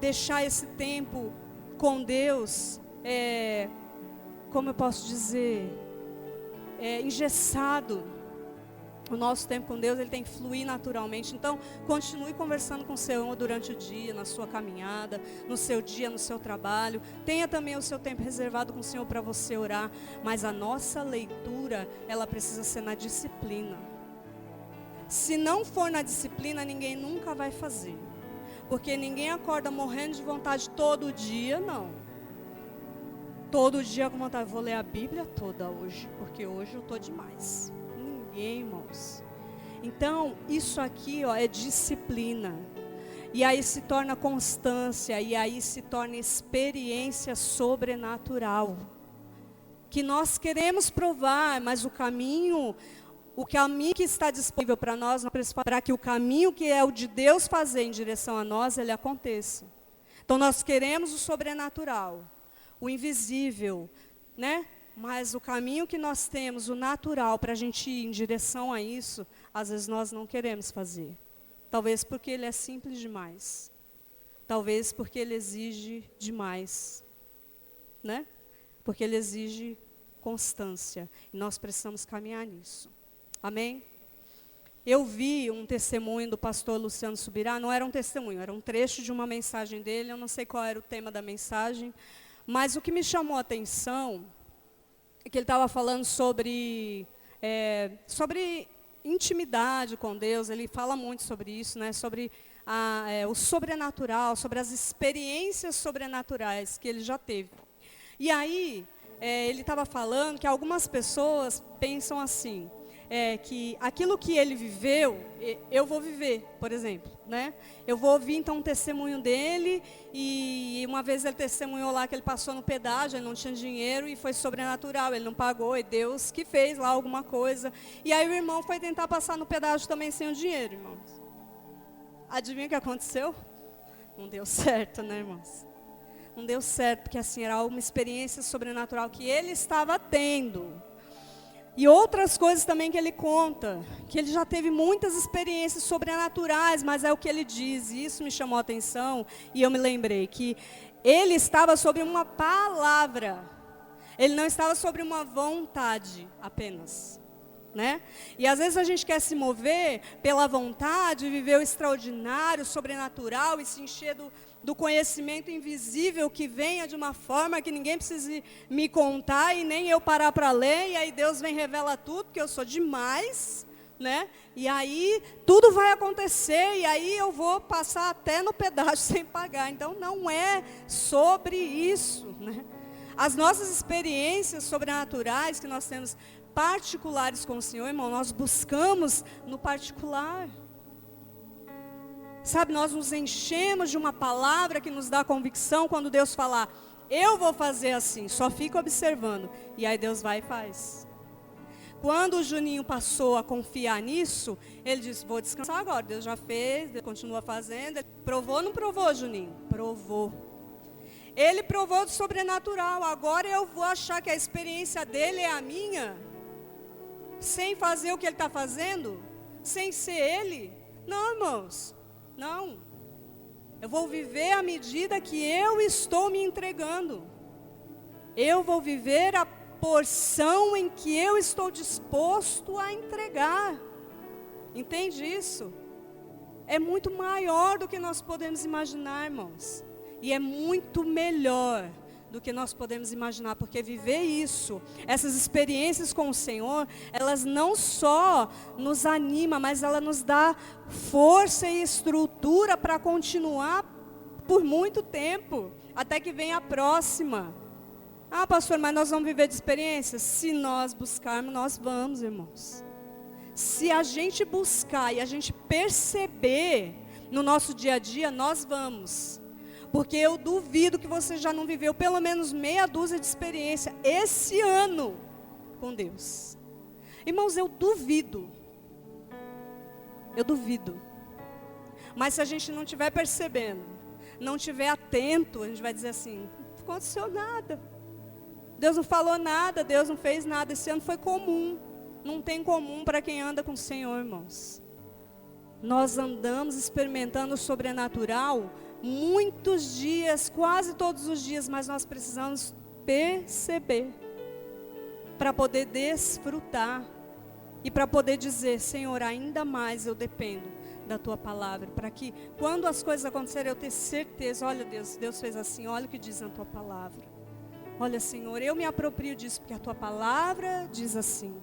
deixar esse tempo com Deus, como eu posso dizer, engessado. O nosso tempo com Deus, ele tem que fluir naturalmente. Então, continue conversando com o Senhor durante o dia, na sua caminhada, no seu dia, no seu trabalho. Tenha também o seu tempo reservado com o Senhor para você orar. Mas a nossa leitura, ela precisa ser na disciplina. Se não for na disciplina, ninguém nunca vai fazer. Porque ninguém acorda morrendo de vontade todo dia, não. Todo dia com vontade, vou ler a Bíblia toda hoje, porque hoje eu estou demais. Ninguém, irmãos. Então, isso aqui é disciplina. E aí se torna constância, e aí se torna experiência sobrenatural. Que nós queremos provar, mas o caminho que está disponível para nós, para que o caminho que é o de Deus fazer em direção a nós, ele aconteça. Então nós queremos o sobrenatural, o invisível, né? Mas o caminho que nós temos, o natural, para a gente ir em direção a isso, às vezes nós não queremos fazer. Talvez porque ele é simples demais. Talvez porque ele exige demais, né? Porque ele exige constância. E nós precisamos caminhar nisso. Amém? Eu vi um testemunho do pastor Luciano Subirá, não era um testemunho, era um trecho de uma mensagem dele, eu não sei qual era o tema da mensagem, mas o que me chamou a atenção é que ele estava falando sobre intimidade com Deus, ele fala muito sobre isso, né, sobre o sobrenatural, sobre as experiências sobrenaturais que ele já teve. E aí, ele estava falando que algumas pessoas pensam assim, que aquilo que ele viveu, eu vou viver, por exemplo, né? Eu vou ouvir então um testemunho dele, e uma vez ele testemunhou lá que ele passou no pedágio, ele não tinha dinheiro e foi sobrenatural, ele não pagou, e Deus que fez lá alguma coisa. E aí o irmão foi tentar passar no pedágio também sem o dinheiro, irmãos. Adivinha o que aconteceu? Não deu certo, né, irmãos? Não deu certo, porque assim, era uma experiência sobrenatural que ele estava tendo. E outras coisas também que ele conta, que ele já teve muitas experiências sobrenaturais, mas é o que ele diz, e isso me chamou a atenção, e eu me lembrei que ele estava sobre uma palavra, ele não estava sobre uma vontade apenas, né? E às vezes a gente quer se mover pela vontade, viver o extraordinário, o sobrenatural, e se encher do conhecimento invisível que venha de uma forma que ninguém precise me contar e nem eu parar para ler, e aí Deus vem e revela tudo, porque eu sou demais, né? E aí tudo vai acontecer, e aí eu vou passar até no pedágio sem pagar. Então não é sobre isso, né? As nossas experiências sobrenaturais que nós temos particulares com o Senhor, irmão, nós buscamos no particular. Sabe, nós nos enchemos de uma palavra que nos dá convicção quando Deus falar, eu vou fazer assim, só fica observando. E aí Deus vai e faz. Quando o Juninho passou a confiar nisso, ele disse, vou descansar agora. Deus já fez, Deus continua fazendo. Ele provou ou não provou, Juninho? Provou. Ele provou do sobrenatural. Agora eu vou achar que a experiência dele é a minha? Sem fazer o que ele está fazendo? Sem ser ele? Não, irmãos. Não, eu vou viver à medida que eu estou me entregando. Eu vou viver a porção em que eu estou disposto a entregar. Entende isso? É muito maior do que nós podemos imaginar, irmãos. E é muito melhor do que nós podemos imaginar, porque viver isso, essas experiências com o Senhor, elas não só nos animam, mas ela nos dá força e estrutura para continuar por muito tempo, até que venha a próxima. Ah, pastor, mas nós vamos viver de experiências? Se nós buscarmos, nós vamos, irmãos. Se a gente buscar e a gente perceber no nosso dia a dia, nós vamos. Porque eu duvido que você já não viveu pelo menos meia dúzia de experiência esse ano com Deus. Irmãos, eu duvido. Eu duvido. Mas se a gente não estiver percebendo, não estiver atento, a gente vai dizer assim, não aconteceu nada. Deus não falou nada, Deus não fez nada. Esse ano foi comum. Não tem comum para quem anda com o Senhor, irmãos. Nós andamos experimentando o sobrenatural muitos dias, quase todos os dias, mas nós precisamos perceber para poder desfrutar e para poder dizer, Senhor, ainda mais eu dependo da Tua palavra, para que quando as coisas acontecerem eu ter certeza, olha Deus fez assim, olha o que diz na Tua palavra. Olha, Senhor, eu me aproprio disso, porque a Tua palavra diz assim.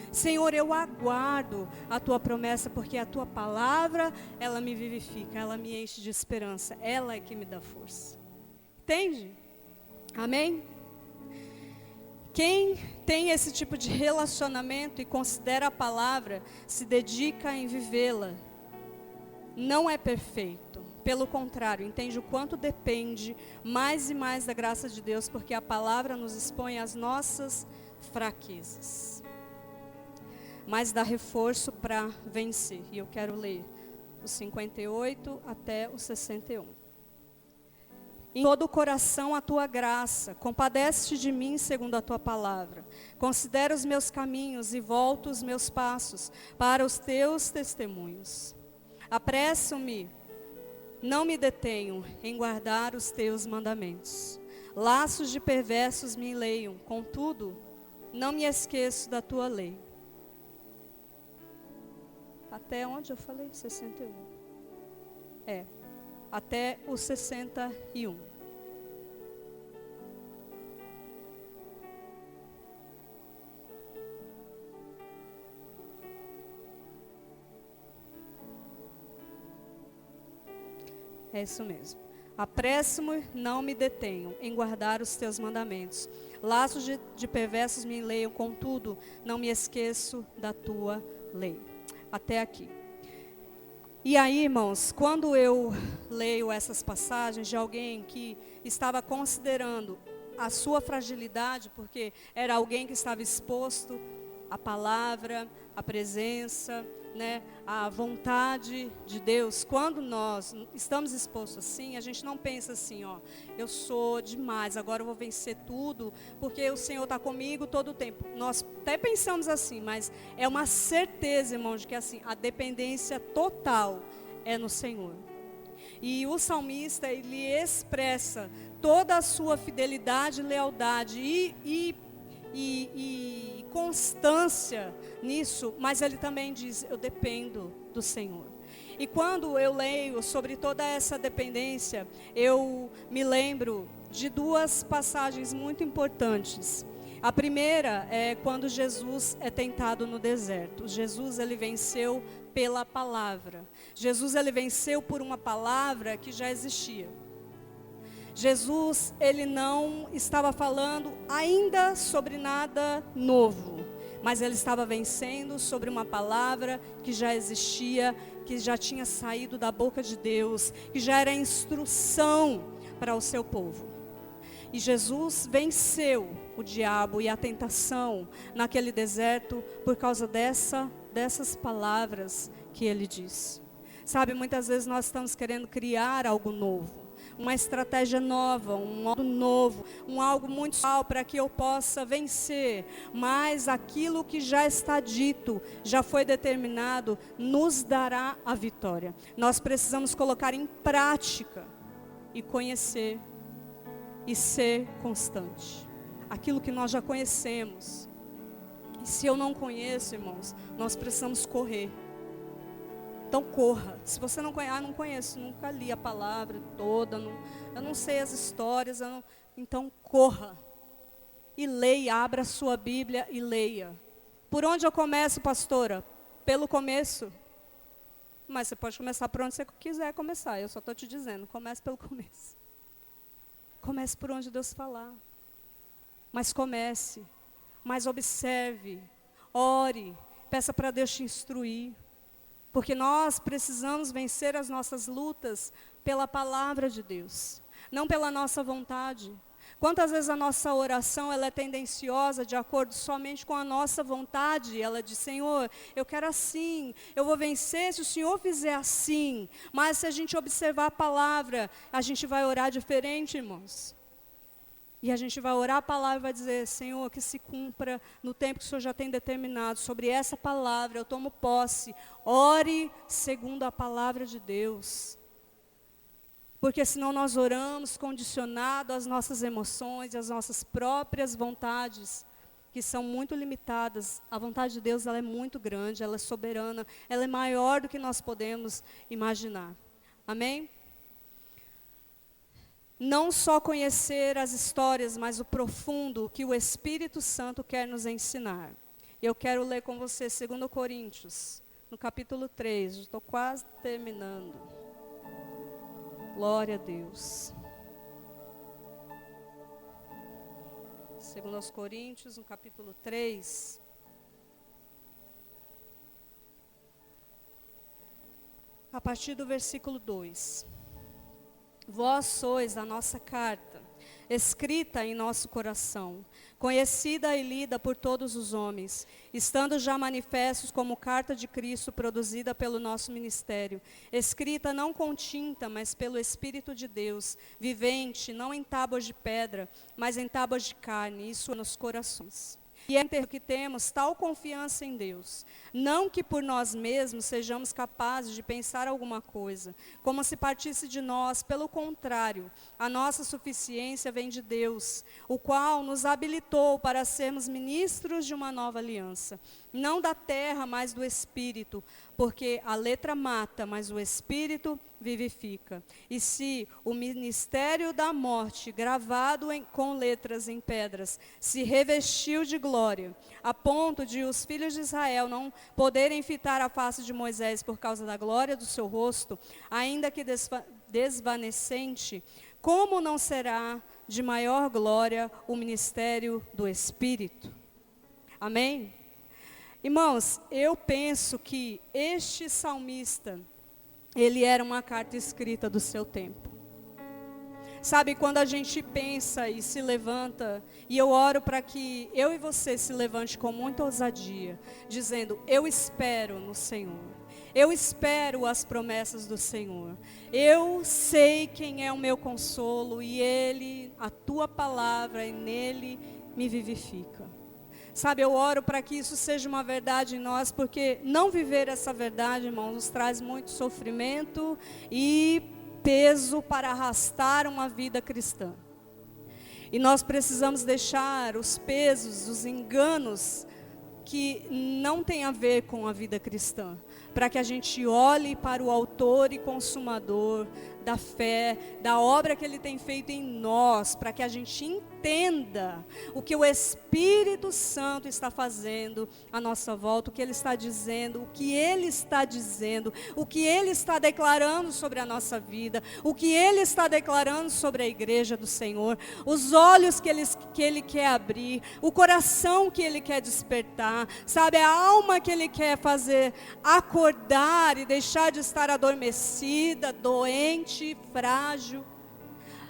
Senhor, eu aguardo a Tua promessa, porque a Tua palavra, ela me vivifica, ela me enche de esperança, ela é que me dá força. Entende? Amém? Quem tem esse tipo de relacionamento e considera a palavra, se dedica em vivê-la, não é perfeito. Pelo contrário, entende o quanto depende mais e mais da graça de Deus, porque a palavra nos expõe às nossas fraquezas. Mas dá reforço para vencer. E eu quero ler os 58 até os 61. Em todo o coração a Tua graça, compadece-te de mim segundo a Tua palavra. Considera os meus caminhos e volto os meus passos para os Teus testemunhos. Apresso-me, não me detenho em guardar os Teus mandamentos. Laços de perversos me enleiam, contudo, não me esqueço da Tua lei. Até onde eu falei? 61. Até o 61. É isso mesmo. Apresso-me, não me detenho em guardar os Teus mandamentos. Laços de perversos me enleiam, contudo, não me esqueço da Tua lei. Até aqui. E aí, irmãos, quando eu leio essas passagens de alguém que estava considerando a sua fragilidade, porque era alguém que estava exposto a palavra, a presença, né, a vontade de Deus, quando nós estamos expostos assim, a gente não pensa assim, ó, eu sou demais, agora eu vou vencer tudo, porque o Senhor está comigo todo o tempo. Nós até pensamos assim, mas é uma certeza, irmãos, de que assim, a dependência total é no Senhor. E o salmista, ele expressa toda a sua fidelidade, lealdade e constância nisso, mas ele também diz, eu dependo do Senhor. E quando eu leio sobre toda essa dependência, eu me lembro de duas passagens muito importantes. A primeira é quando Jesus é tentado no deserto. Jesus, ele venceu pela palavra. Jesus, ele venceu por uma palavra que já existia. Jesus, ele não estava falando ainda sobre nada novo, mas ele estava vencendo sobre uma palavra que já existia, que já tinha saído da boca de Deus, que já era instrução para o seu povo. E Jesus venceu o diabo e a tentação naquele deserto por causa dessas palavras que ele disse. Sabe, muitas vezes nós estamos querendo criar algo novo, uma estratégia nova, um modo novo, algo muito legal para que eu possa vencer. Mas aquilo que já está dito, já foi determinado, nos dará a vitória. Nós precisamos colocar em prática e conhecer e ser constante. Aquilo que nós já conhecemos. E se eu não conheço, irmãos, nós precisamos correr. Então corra. Se você não conhece, não conheço, nunca li a palavra toda, eu não sei as histórias, então corra. E leia, abra a sua Bíblia e leia. Por onde eu começo, pastora? Pelo começo. Mas você pode começar por onde você quiser começar, eu só estou te dizendo, comece pelo começo. Comece por onde Deus falar. Mas comece, mas observe, ore, peça para Deus te instruir. Porque nós precisamos vencer as nossas lutas pela palavra de Deus, não pela nossa vontade. Quantas vezes a nossa oração ela é tendenciosa de acordo somente com a nossa vontade? Ela diz, Senhor, eu quero assim, eu vou vencer se o Senhor fizer assim. Mas se a gente observar a palavra, a gente vai orar diferente, irmãos. E a gente vai orar a palavra e vai dizer, Senhor, que se cumpra no tempo que o Senhor já tem determinado. Sobre essa palavra eu tomo posse. Ore segundo a palavra de Deus. Porque senão nós oramos condicionado às nossas emoções e às nossas próprias vontades, que são muito limitadas. A vontade de Deus ela é muito grande, ela é soberana, ela é maior do que nós podemos imaginar. Amém? Não só conhecer as histórias, mas o profundo que o Espírito Santo quer nos ensinar. Eu quero ler com você 2 Coríntios, no capítulo 3, estou quase terminando. Glória a Deus. 2 Coríntios, no capítulo 3. A partir do versículo 2. Vós sois a nossa carta, escrita em nosso coração, conhecida e lida por todos os homens, estando já manifestos como carta de Cristo produzida pelo nosso ministério, escrita não com tinta, mas pelo Espírito de Deus, vivente, não em tábuas de pedra, mas em tábuas de carne, isso nos corações. E é que temos tal confiança em Deus, não que por nós mesmos sejamos capazes de pensar alguma coisa, como se partisse de nós, pelo contrário, a nossa suficiência vem de Deus, o qual nos habilitou para sermos ministros de uma nova aliança, não da terra, mas do Espírito, porque a letra mata, mas o Espírito vivifica. E se o ministério da morte, gravado com letras em pedras, se revestiu de glória, a ponto de os filhos de Israel não poderem fitar a face de Moisés por causa da glória do seu rosto, ainda que desvanecente, como não será de maior glória o ministério do Espírito? Amém? Irmãos, eu penso que este salmista, ele era uma carta escrita do seu tempo. Sabe, quando a gente pensa e se levanta, e eu oro para que eu e você se levante com muita ousadia, dizendo, eu espero no Senhor. Eu espero as promessas do Senhor. Eu sei quem é o meu consolo e Ele, a Tua palavra, e nele me vivifica. Sabe, eu oro para que isso seja uma verdade em nós, porque não viver essa verdade, irmãos, nos traz muito sofrimento e peso para arrastar uma vida cristã. E nós precisamos deixar os pesos, os enganos que não tem a ver com a vida cristã, para que a gente olhe para o autor e consumador da fé, da obra que Ele tem feito em nós, para que a gente entenda o que o Espírito Santo está fazendo à nossa volta, o que Ele está dizendo, o que Ele está dizendo, o que Ele está declarando sobre a nossa vida, o que Ele está declarando sobre a igreja do Senhor, os olhos que Ele quer abrir, o coração que Ele quer despertar, sabe, a alma que Ele quer fazer acordar e deixar de estar adormecida, doente, frágil.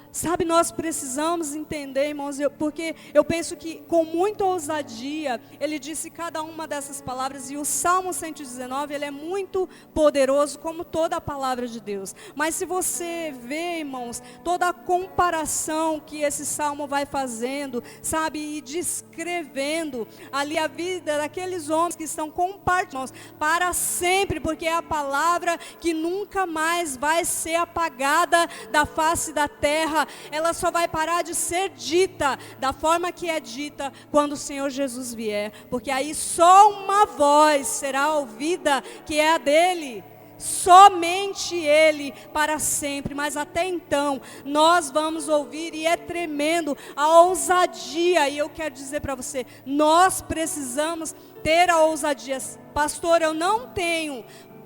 Sabe, nós precisamos entender, irmãos, porque eu penso que com muita ousadia, ele disse cada uma dessas palavras, e o Salmo 119, ele é muito poderoso, como toda a palavra de Deus. Mas se você vê, irmãos, toda a comparação que esse Salmo vai fazendo, sabe, e descrevendo ali a vida daqueles homens que estão compartilhando para sempre, porque é a palavra que nunca mais vai ser apagada da face da terra. Ela só vai parar de ser dita da forma que é dita quando o Senhor Jesus vier, porque aí só uma voz será ouvida, que é a dele, somente ele para sempre. Mas até então nós vamos ouvir, e é tremendo a ousadia, e eu quero dizer para você, nós precisamos ter a ousadia. Pastor, eu não tenho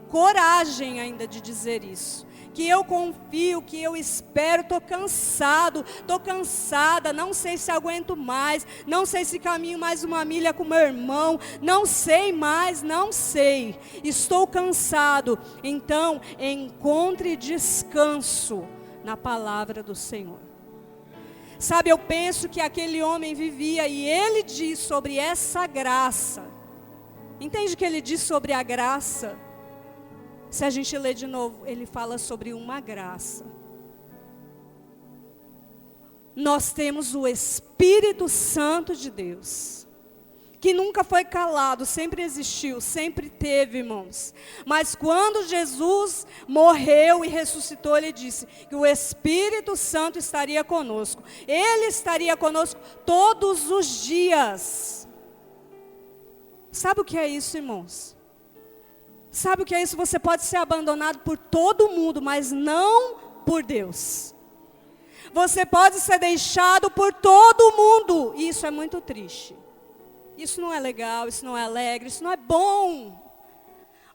coragem ainda de dizer isso, que eu confio, que eu espero, estou cansado, estou cansada, não sei se aguento mais, não sei se caminho mais uma milha com meu irmão, não sei mais, não sei, estou cansado. Então, encontre descanso na palavra do Senhor. Sabe, eu penso que aquele homem vivia, e ele diz sobre essa graça, entende que ele diz sobre a graça? Se a gente ler de novo, ele fala sobre uma graça. Nós temos o Espírito Santo de Deus, que nunca foi calado, sempre existiu, sempre teve, irmãos. Mas quando Jesus morreu e ressuscitou, ele disse que o Espírito Santo estaria conosco. Ele estaria conosco todos os dias. Sabe o que é isso, irmãos? Sabe o que é isso? Você pode ser abandonado por todo mundo, mas não por Deus. Você pode ser deixado por todo mundo, e isso é muito triste. Isso não é legal, isso não é alegre, isso não é bom.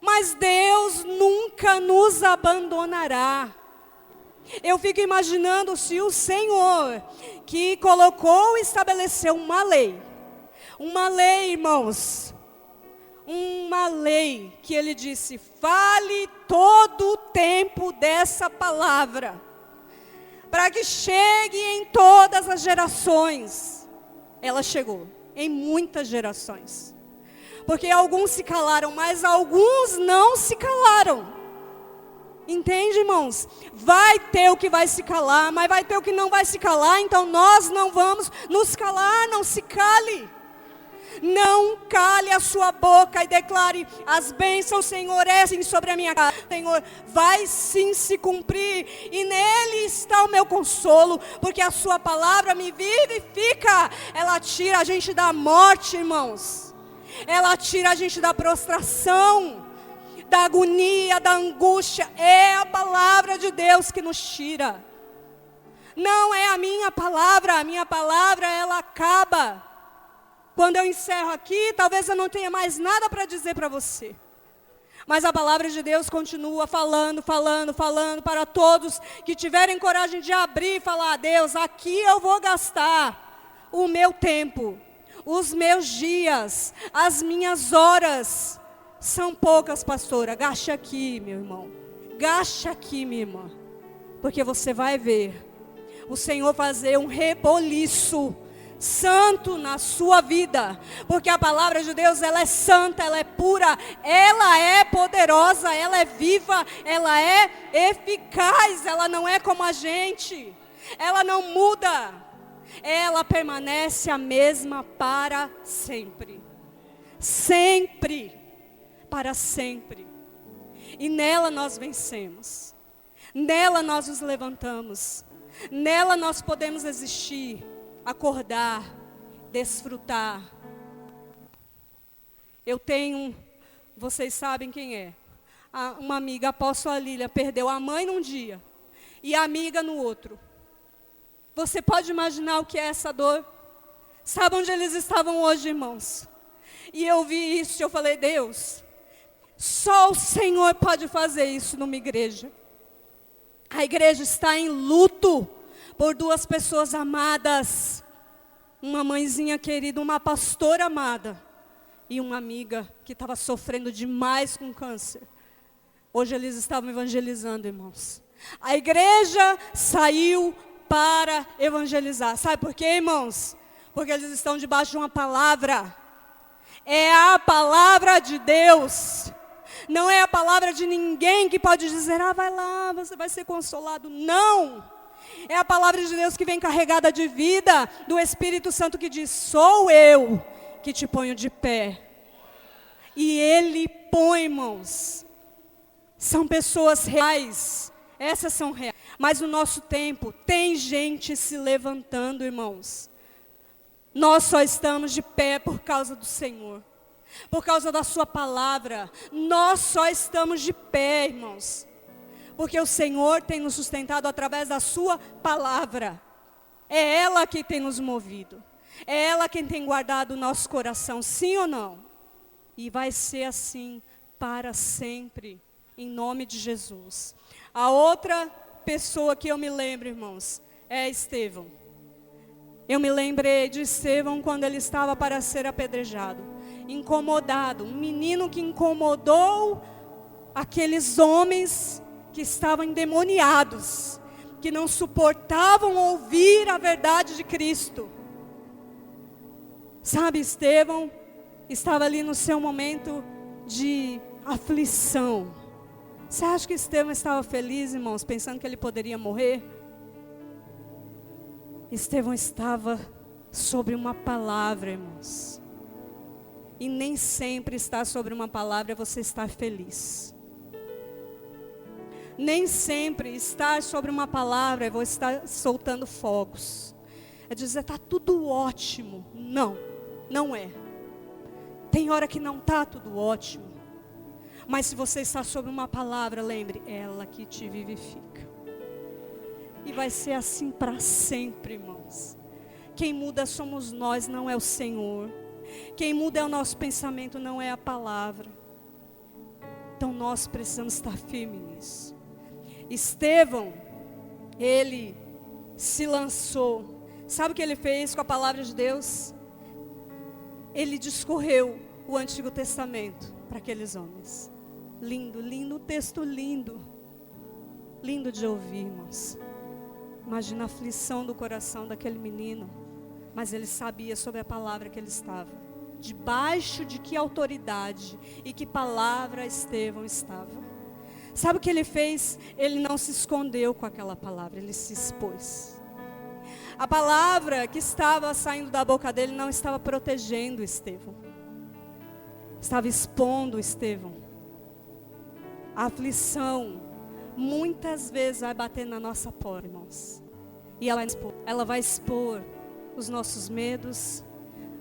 Mas Deus nunca nos abandonará. Eu fico imaginando se o Senhor, que colocou e estabeleceu uma lei, irmãos, uma lei que ele disse, fale todo o tempo dessa palavra, para que chegue em todas as gerações. Ela chegou em muitas gerações, porque alguns se calaram, mas alguns não se calaram. Entende, irmãos? Vai ter o que vai se calar, mas vai ter o que não vai se calar, então nós não vamos nos calar. Não se cale. Não cale a sua boca e declare, as bênçãos, Senhor, descem sobre a minha casa. Senhor, vai sim se cumprir, e nele está o meu consolo, porque a sua palavra me vivifica. Ela tira a gente da morte, irmãos. Ela tira a gente da prostração, da agonia, da angústia. É a palavra de Deus que nos tira. Não é a minha palavra ela acaba. Quando eu encerro aqui, talvez eu não tenha mais nada para dizer para você. Mas a palavra de Deus continua falando para todos que tiverem coragem de abrir e falar, Deus, aqui eu vou gastar o meu tempo, os meus dias, as minhas horas. São poucas, pastora, gaste aqui, meu irmão. Gaste aqui, minha irmã. Porque você vai ver o Senhor fazer um reboliço santo na sua vida, porque a palavra de Deus, ela é santa, ela é pura, ela é poderosa, ela é viva, ela é eficaz, ela não é como a gente, ela não muda, ela permanece a mesma para sempre, sempre, para sempre, e nela nós vencemos, nela nós nos levantamos, nela nós podemos existir, acordar, desfrutar. Eu tenho, vocês sabem quem é, uma amiga, a apóstola Lília, perdeu a mãe num dia e a amiga no outro. Você pode imaginar o que é essa dor? Sabe onde eles estavam hoje, irmãos? E eu vi isso e eu falei, Deus, só o Senhor pode fazer isso numa igreja. A igreja está em luto por duas pessoas amadas, uma mãezinha querida, uma pastora amada, e uma amiga que estava sofrendo demais com câncer. Hoje eles estavam evangelizando, irmãos. A igreja saiu para evangelizar. Sabe por quê, irmãos? Porque eles estão debaixo de uma palavra. É a palavra de Deus. Não é a palavra de ninguém que pode dizer, vai lá, você vai ser consolado. Não! É a palavra de Deus que vem carregada de vida, do Espírito Santo que diz, sou eu que te ponho de pé. E Ele põe, irmãos. São pessoas reais, essas são reais. Mas no nosso tempo, tem gente se levantando, irmãos. Nós só estamos de pé por causa do Senhor. Por causa da sua palavra. Nós só estamos de pé, irmãos. Porque o Senhor tem nos sustentado através da sua palavra. É ela que tem nos movido. É ela quem tem guardado o nosso coração, sim ou não? E vai ser assim para sempre, em nome de Jesus. A outra pessoa que eu me lembro, irmãos, é Estevão. Eu me lembrei de Estevão quando ele estava para ser apedrejado. Incomodado, um menino que incomodou aqueles homens que estavam endemoniados, que não suportavam ouvir a verdade de Cristo. Sabe, Estevão estava ali no seu momento de aflição. Você acha que Estevão estava feliz, irmãos, pensando que ele poderia morrer? Estevão estava sobre uma palavra, irmãos. E nem sempre estar sobre uma palavra é você estar feliz. Nem sempre estar sobre uma palavra é você estar soltando fogos. É dizer, está tudo ótimo. Não, não é. Tem hora que não está tudo ótimo. Mas se você está sobre uma palavra, lembre, ela que te vivifica. E vai ser assim para sempre, irmãos. Quem muda somos nós, não é o Senhor. Quem muda é o nosso pensamento, não é a palavra. Então nós precisamos estar firmes nisso. Estevão, ele se lançou. Sabe o que ele fez com a palavra de Deus? Ele discorreu o Antigo Testamento para aqueles homens. Lindo, lindo, texto lindo. Lindo de ouvir, irmãos. Imagina a aflição do coração daquele menino. Mas ele sabia sobre a palavra que ele estava. Debaixo de que autoridade e que palavra Estevão estava. Sabe o que ele fez? Ele não se escondeu com aquela palavra, ele se expôs. A palavra que estava saindo da boca dele não estava protegendo Estevão. Estava expondo Estevão. A aflição muitas vezes vai bater na nossa porta, irmãos. E ela vai expor os nossos medos,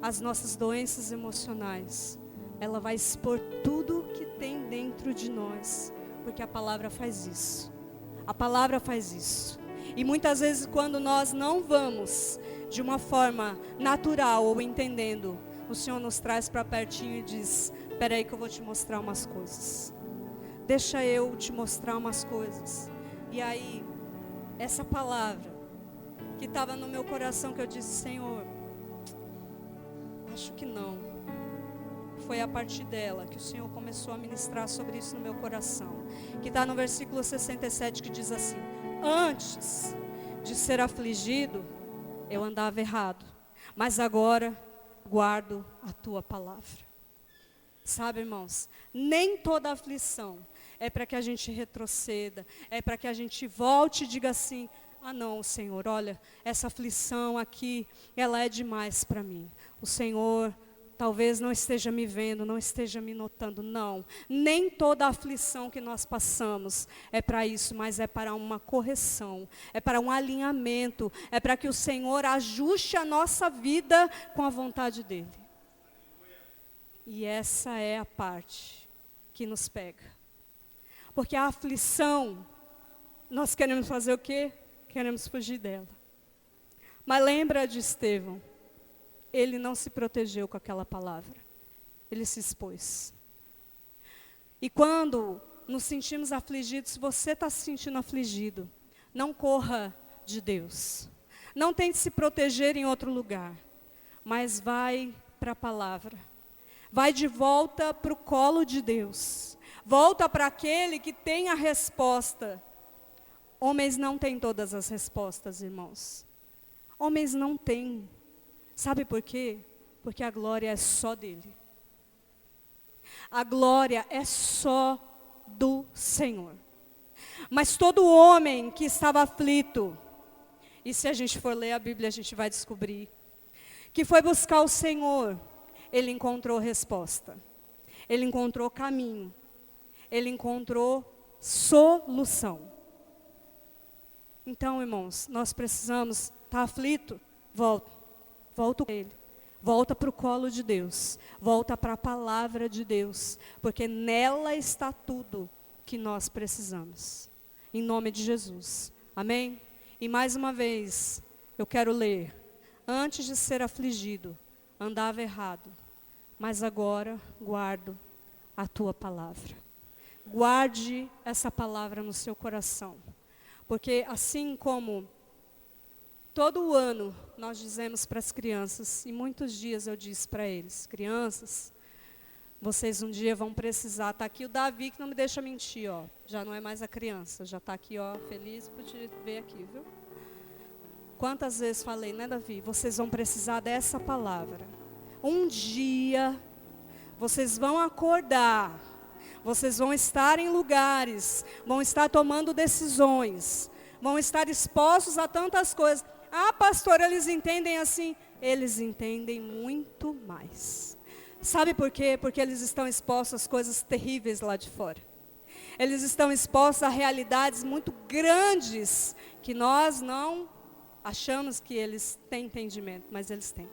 as nossas doenças emocionais. Ela vai expor tudo que tem dentro de nós. Porque a palavra faz isso. A palavra faz isso. E muitas vezes quando nós não vamos de uma forma natural ou entendendo, o Senhor nos traz para pertinho e diz, espera aí que eu vou te mostrar umas coisas. Deixa eu te mostrar umas coisas. E aí, essa palavra que estava no meu coração, que eu disse, Senhor, acho que não. Foi a partir dela que o Senhor começou a ministrar sobre isso no meu coração. Que está no versículo 67 que diz assim, antes de ser afligido, eu andava errado, mas agora guardo a tua palavra. Sabe, irmãos, nem toda aflição é para que a gente retroceda, é para que a gente volte e diga assim: ah não, Senhor, olha, essa aflição aqui, ela é demais para mim. O Senhor talvez não esteja me vendo, não esteja me notando. Não, nem toda aflição que nós passamos é para isso, mas é para uma correção, é para um alinhamento, é para que o Senhor ajuste a nossa vida com a vontade dEle. E essa é a parte que nos pega. Porque a aflição, nós queremos fazer o quê? Queremos fugir dela. Mas lembra de Estevão, ele não se protegeu com aquela palavra, ele se expôs. E quando nos sentimos afligidos, se você está se sentindo afligido, não corra de Deus. Não tente se proteger em outro lugar, mas vai para a palavra. Vai de volta para o colo de Deus. Volta para aquele que tem a resposta. Homens não têm todas as respostas, irmãos. Homens não têm. Sabe por quê? Porque a glória é só dele. A glória é só do Senhor. Mas todo homem que estava aflito, e se a gente for ler a Bíblia, a gente vai descobrir, que foi buscar o Senhor, ele encontrou resposta. Ele encontrou caminho. Ele encontrou solução. Então, irmãos, nós precisamos, tá aflito? Volta para Ele. Volta para o colo de Deus. Volta para a palavra de Deus. Porque nela está tudo que nós precisamos. Em nome de Jesus. Amém? E mais uma vez, eu quero ler. Antes de ser afligido, andava errado. Mas agora guardo a tua palavra. Guarde essa palavra no seu coração. Porque assim como todo ano nós dizemos para as crianças, e muitos dias eu disse para eles: crianças, vocês um dia vão precisar, está aqui o Davi que não me deixa mentir, ó, já não é mais a criança, já está aqui, ó, feliz por te ver aqui, viu? Quantas vezes falei, né, Davi? Vocês vão precisar dessa palavra. Um dia vocês vão acordar, vocês vão estar em lugares, vão estar tomando decisões, vão estar expostos a tantas coisas. Ah, pastor, eles entendem assim? Eles entendem muito mais. Sabe por quê? Porque eles estão expostos a coisas terríveis lá de fora. Eles estão expostos a realidades muito grandes que nós não achamos que eles têm entendimento, mas eles têm.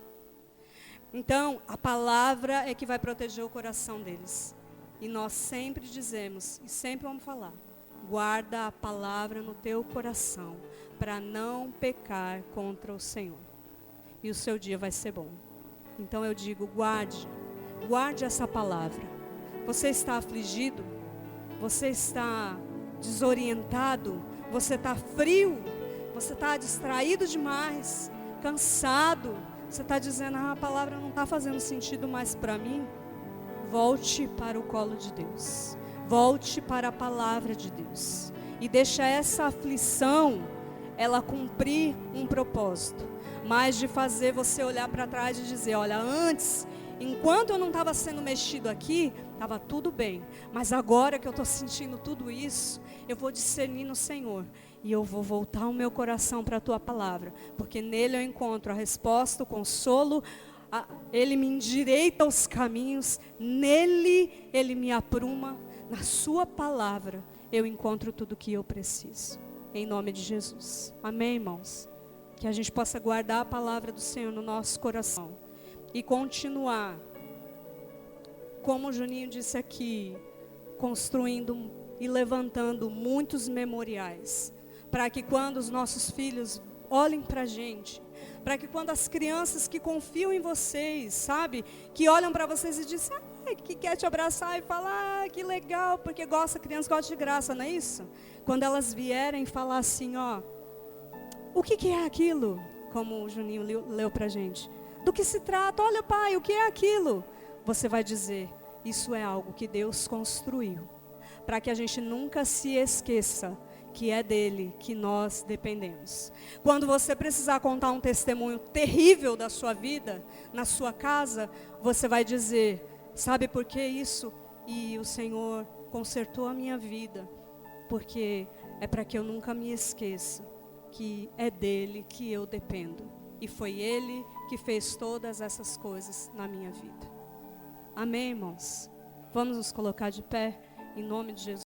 Então, a palavra é que vai proteger o coração deles. E nós sempre dizemos, e sempre vamos falar, guarda a palavra no teu coração, para não pecar contra o Senhor. E o seu dia vai ser bom. Então eu digo, guarde essa palavra. Você está afligido? Você está desorientado? Você está frio? Você está distraído demais? Cansado? Você está dizendo, a palavra não está fazendo sentido mais para mim? Volte para o colo de Deus. Volte para a palavra de Deus. E deixa essa aflição, ela cumprir um propósito. Mas de fazer você olhar para trás e dizer, olha, antes, enquanto eu não estava sendo mexido aqui, estava tudo bem. Mas agora que eu estou sentindo tudo isso, eu vou discernir no Senhor. E eu vou voltar o meu coração para a tua palavra. Porque nele eu encontro a resposta, o consolo. Ele me endireita os caminhos. Nele ele me apruma. Na sua palavra eu encontro tudo o que eu preciso. Em nome de Jesus. Amém, irmãos? Que a gente possa guardar a palavra do Senhor no nosso coração. E continuar, como o Juninho disse aqui, construindo e levantando muitos memoriais. Para que quando os nossos filhos olhem para a gente, para que quando as crianças que confiam em vocês, sabe, que olham para vocês e dizem, que quer te abraçar e falar, que legal, porque gosta, criança gosta de graça, não é isso? Quando elas vierem falar assim, ó, o que é aquilo? Como o Juninho leu para a gente. Do que se trata? Olha, pai, o que é aquilo? Você vai dizer, isso é algo que Deus construiu. Para que a gente nunca se esqueça que é dele que nós dependemos. Quando você precisar contar um testemunho terrível da sua vida, na sua casa, você vai dizer, sabe por que isso? E o Senhor consertou a minha vida, porque é para que eu nunca me esqueça que é dele que eu dependo. E foi ele que fez todas essas coisas na minha vida. Amém, irmãos? Vamos nos colocar de pé, em nome de Jesus.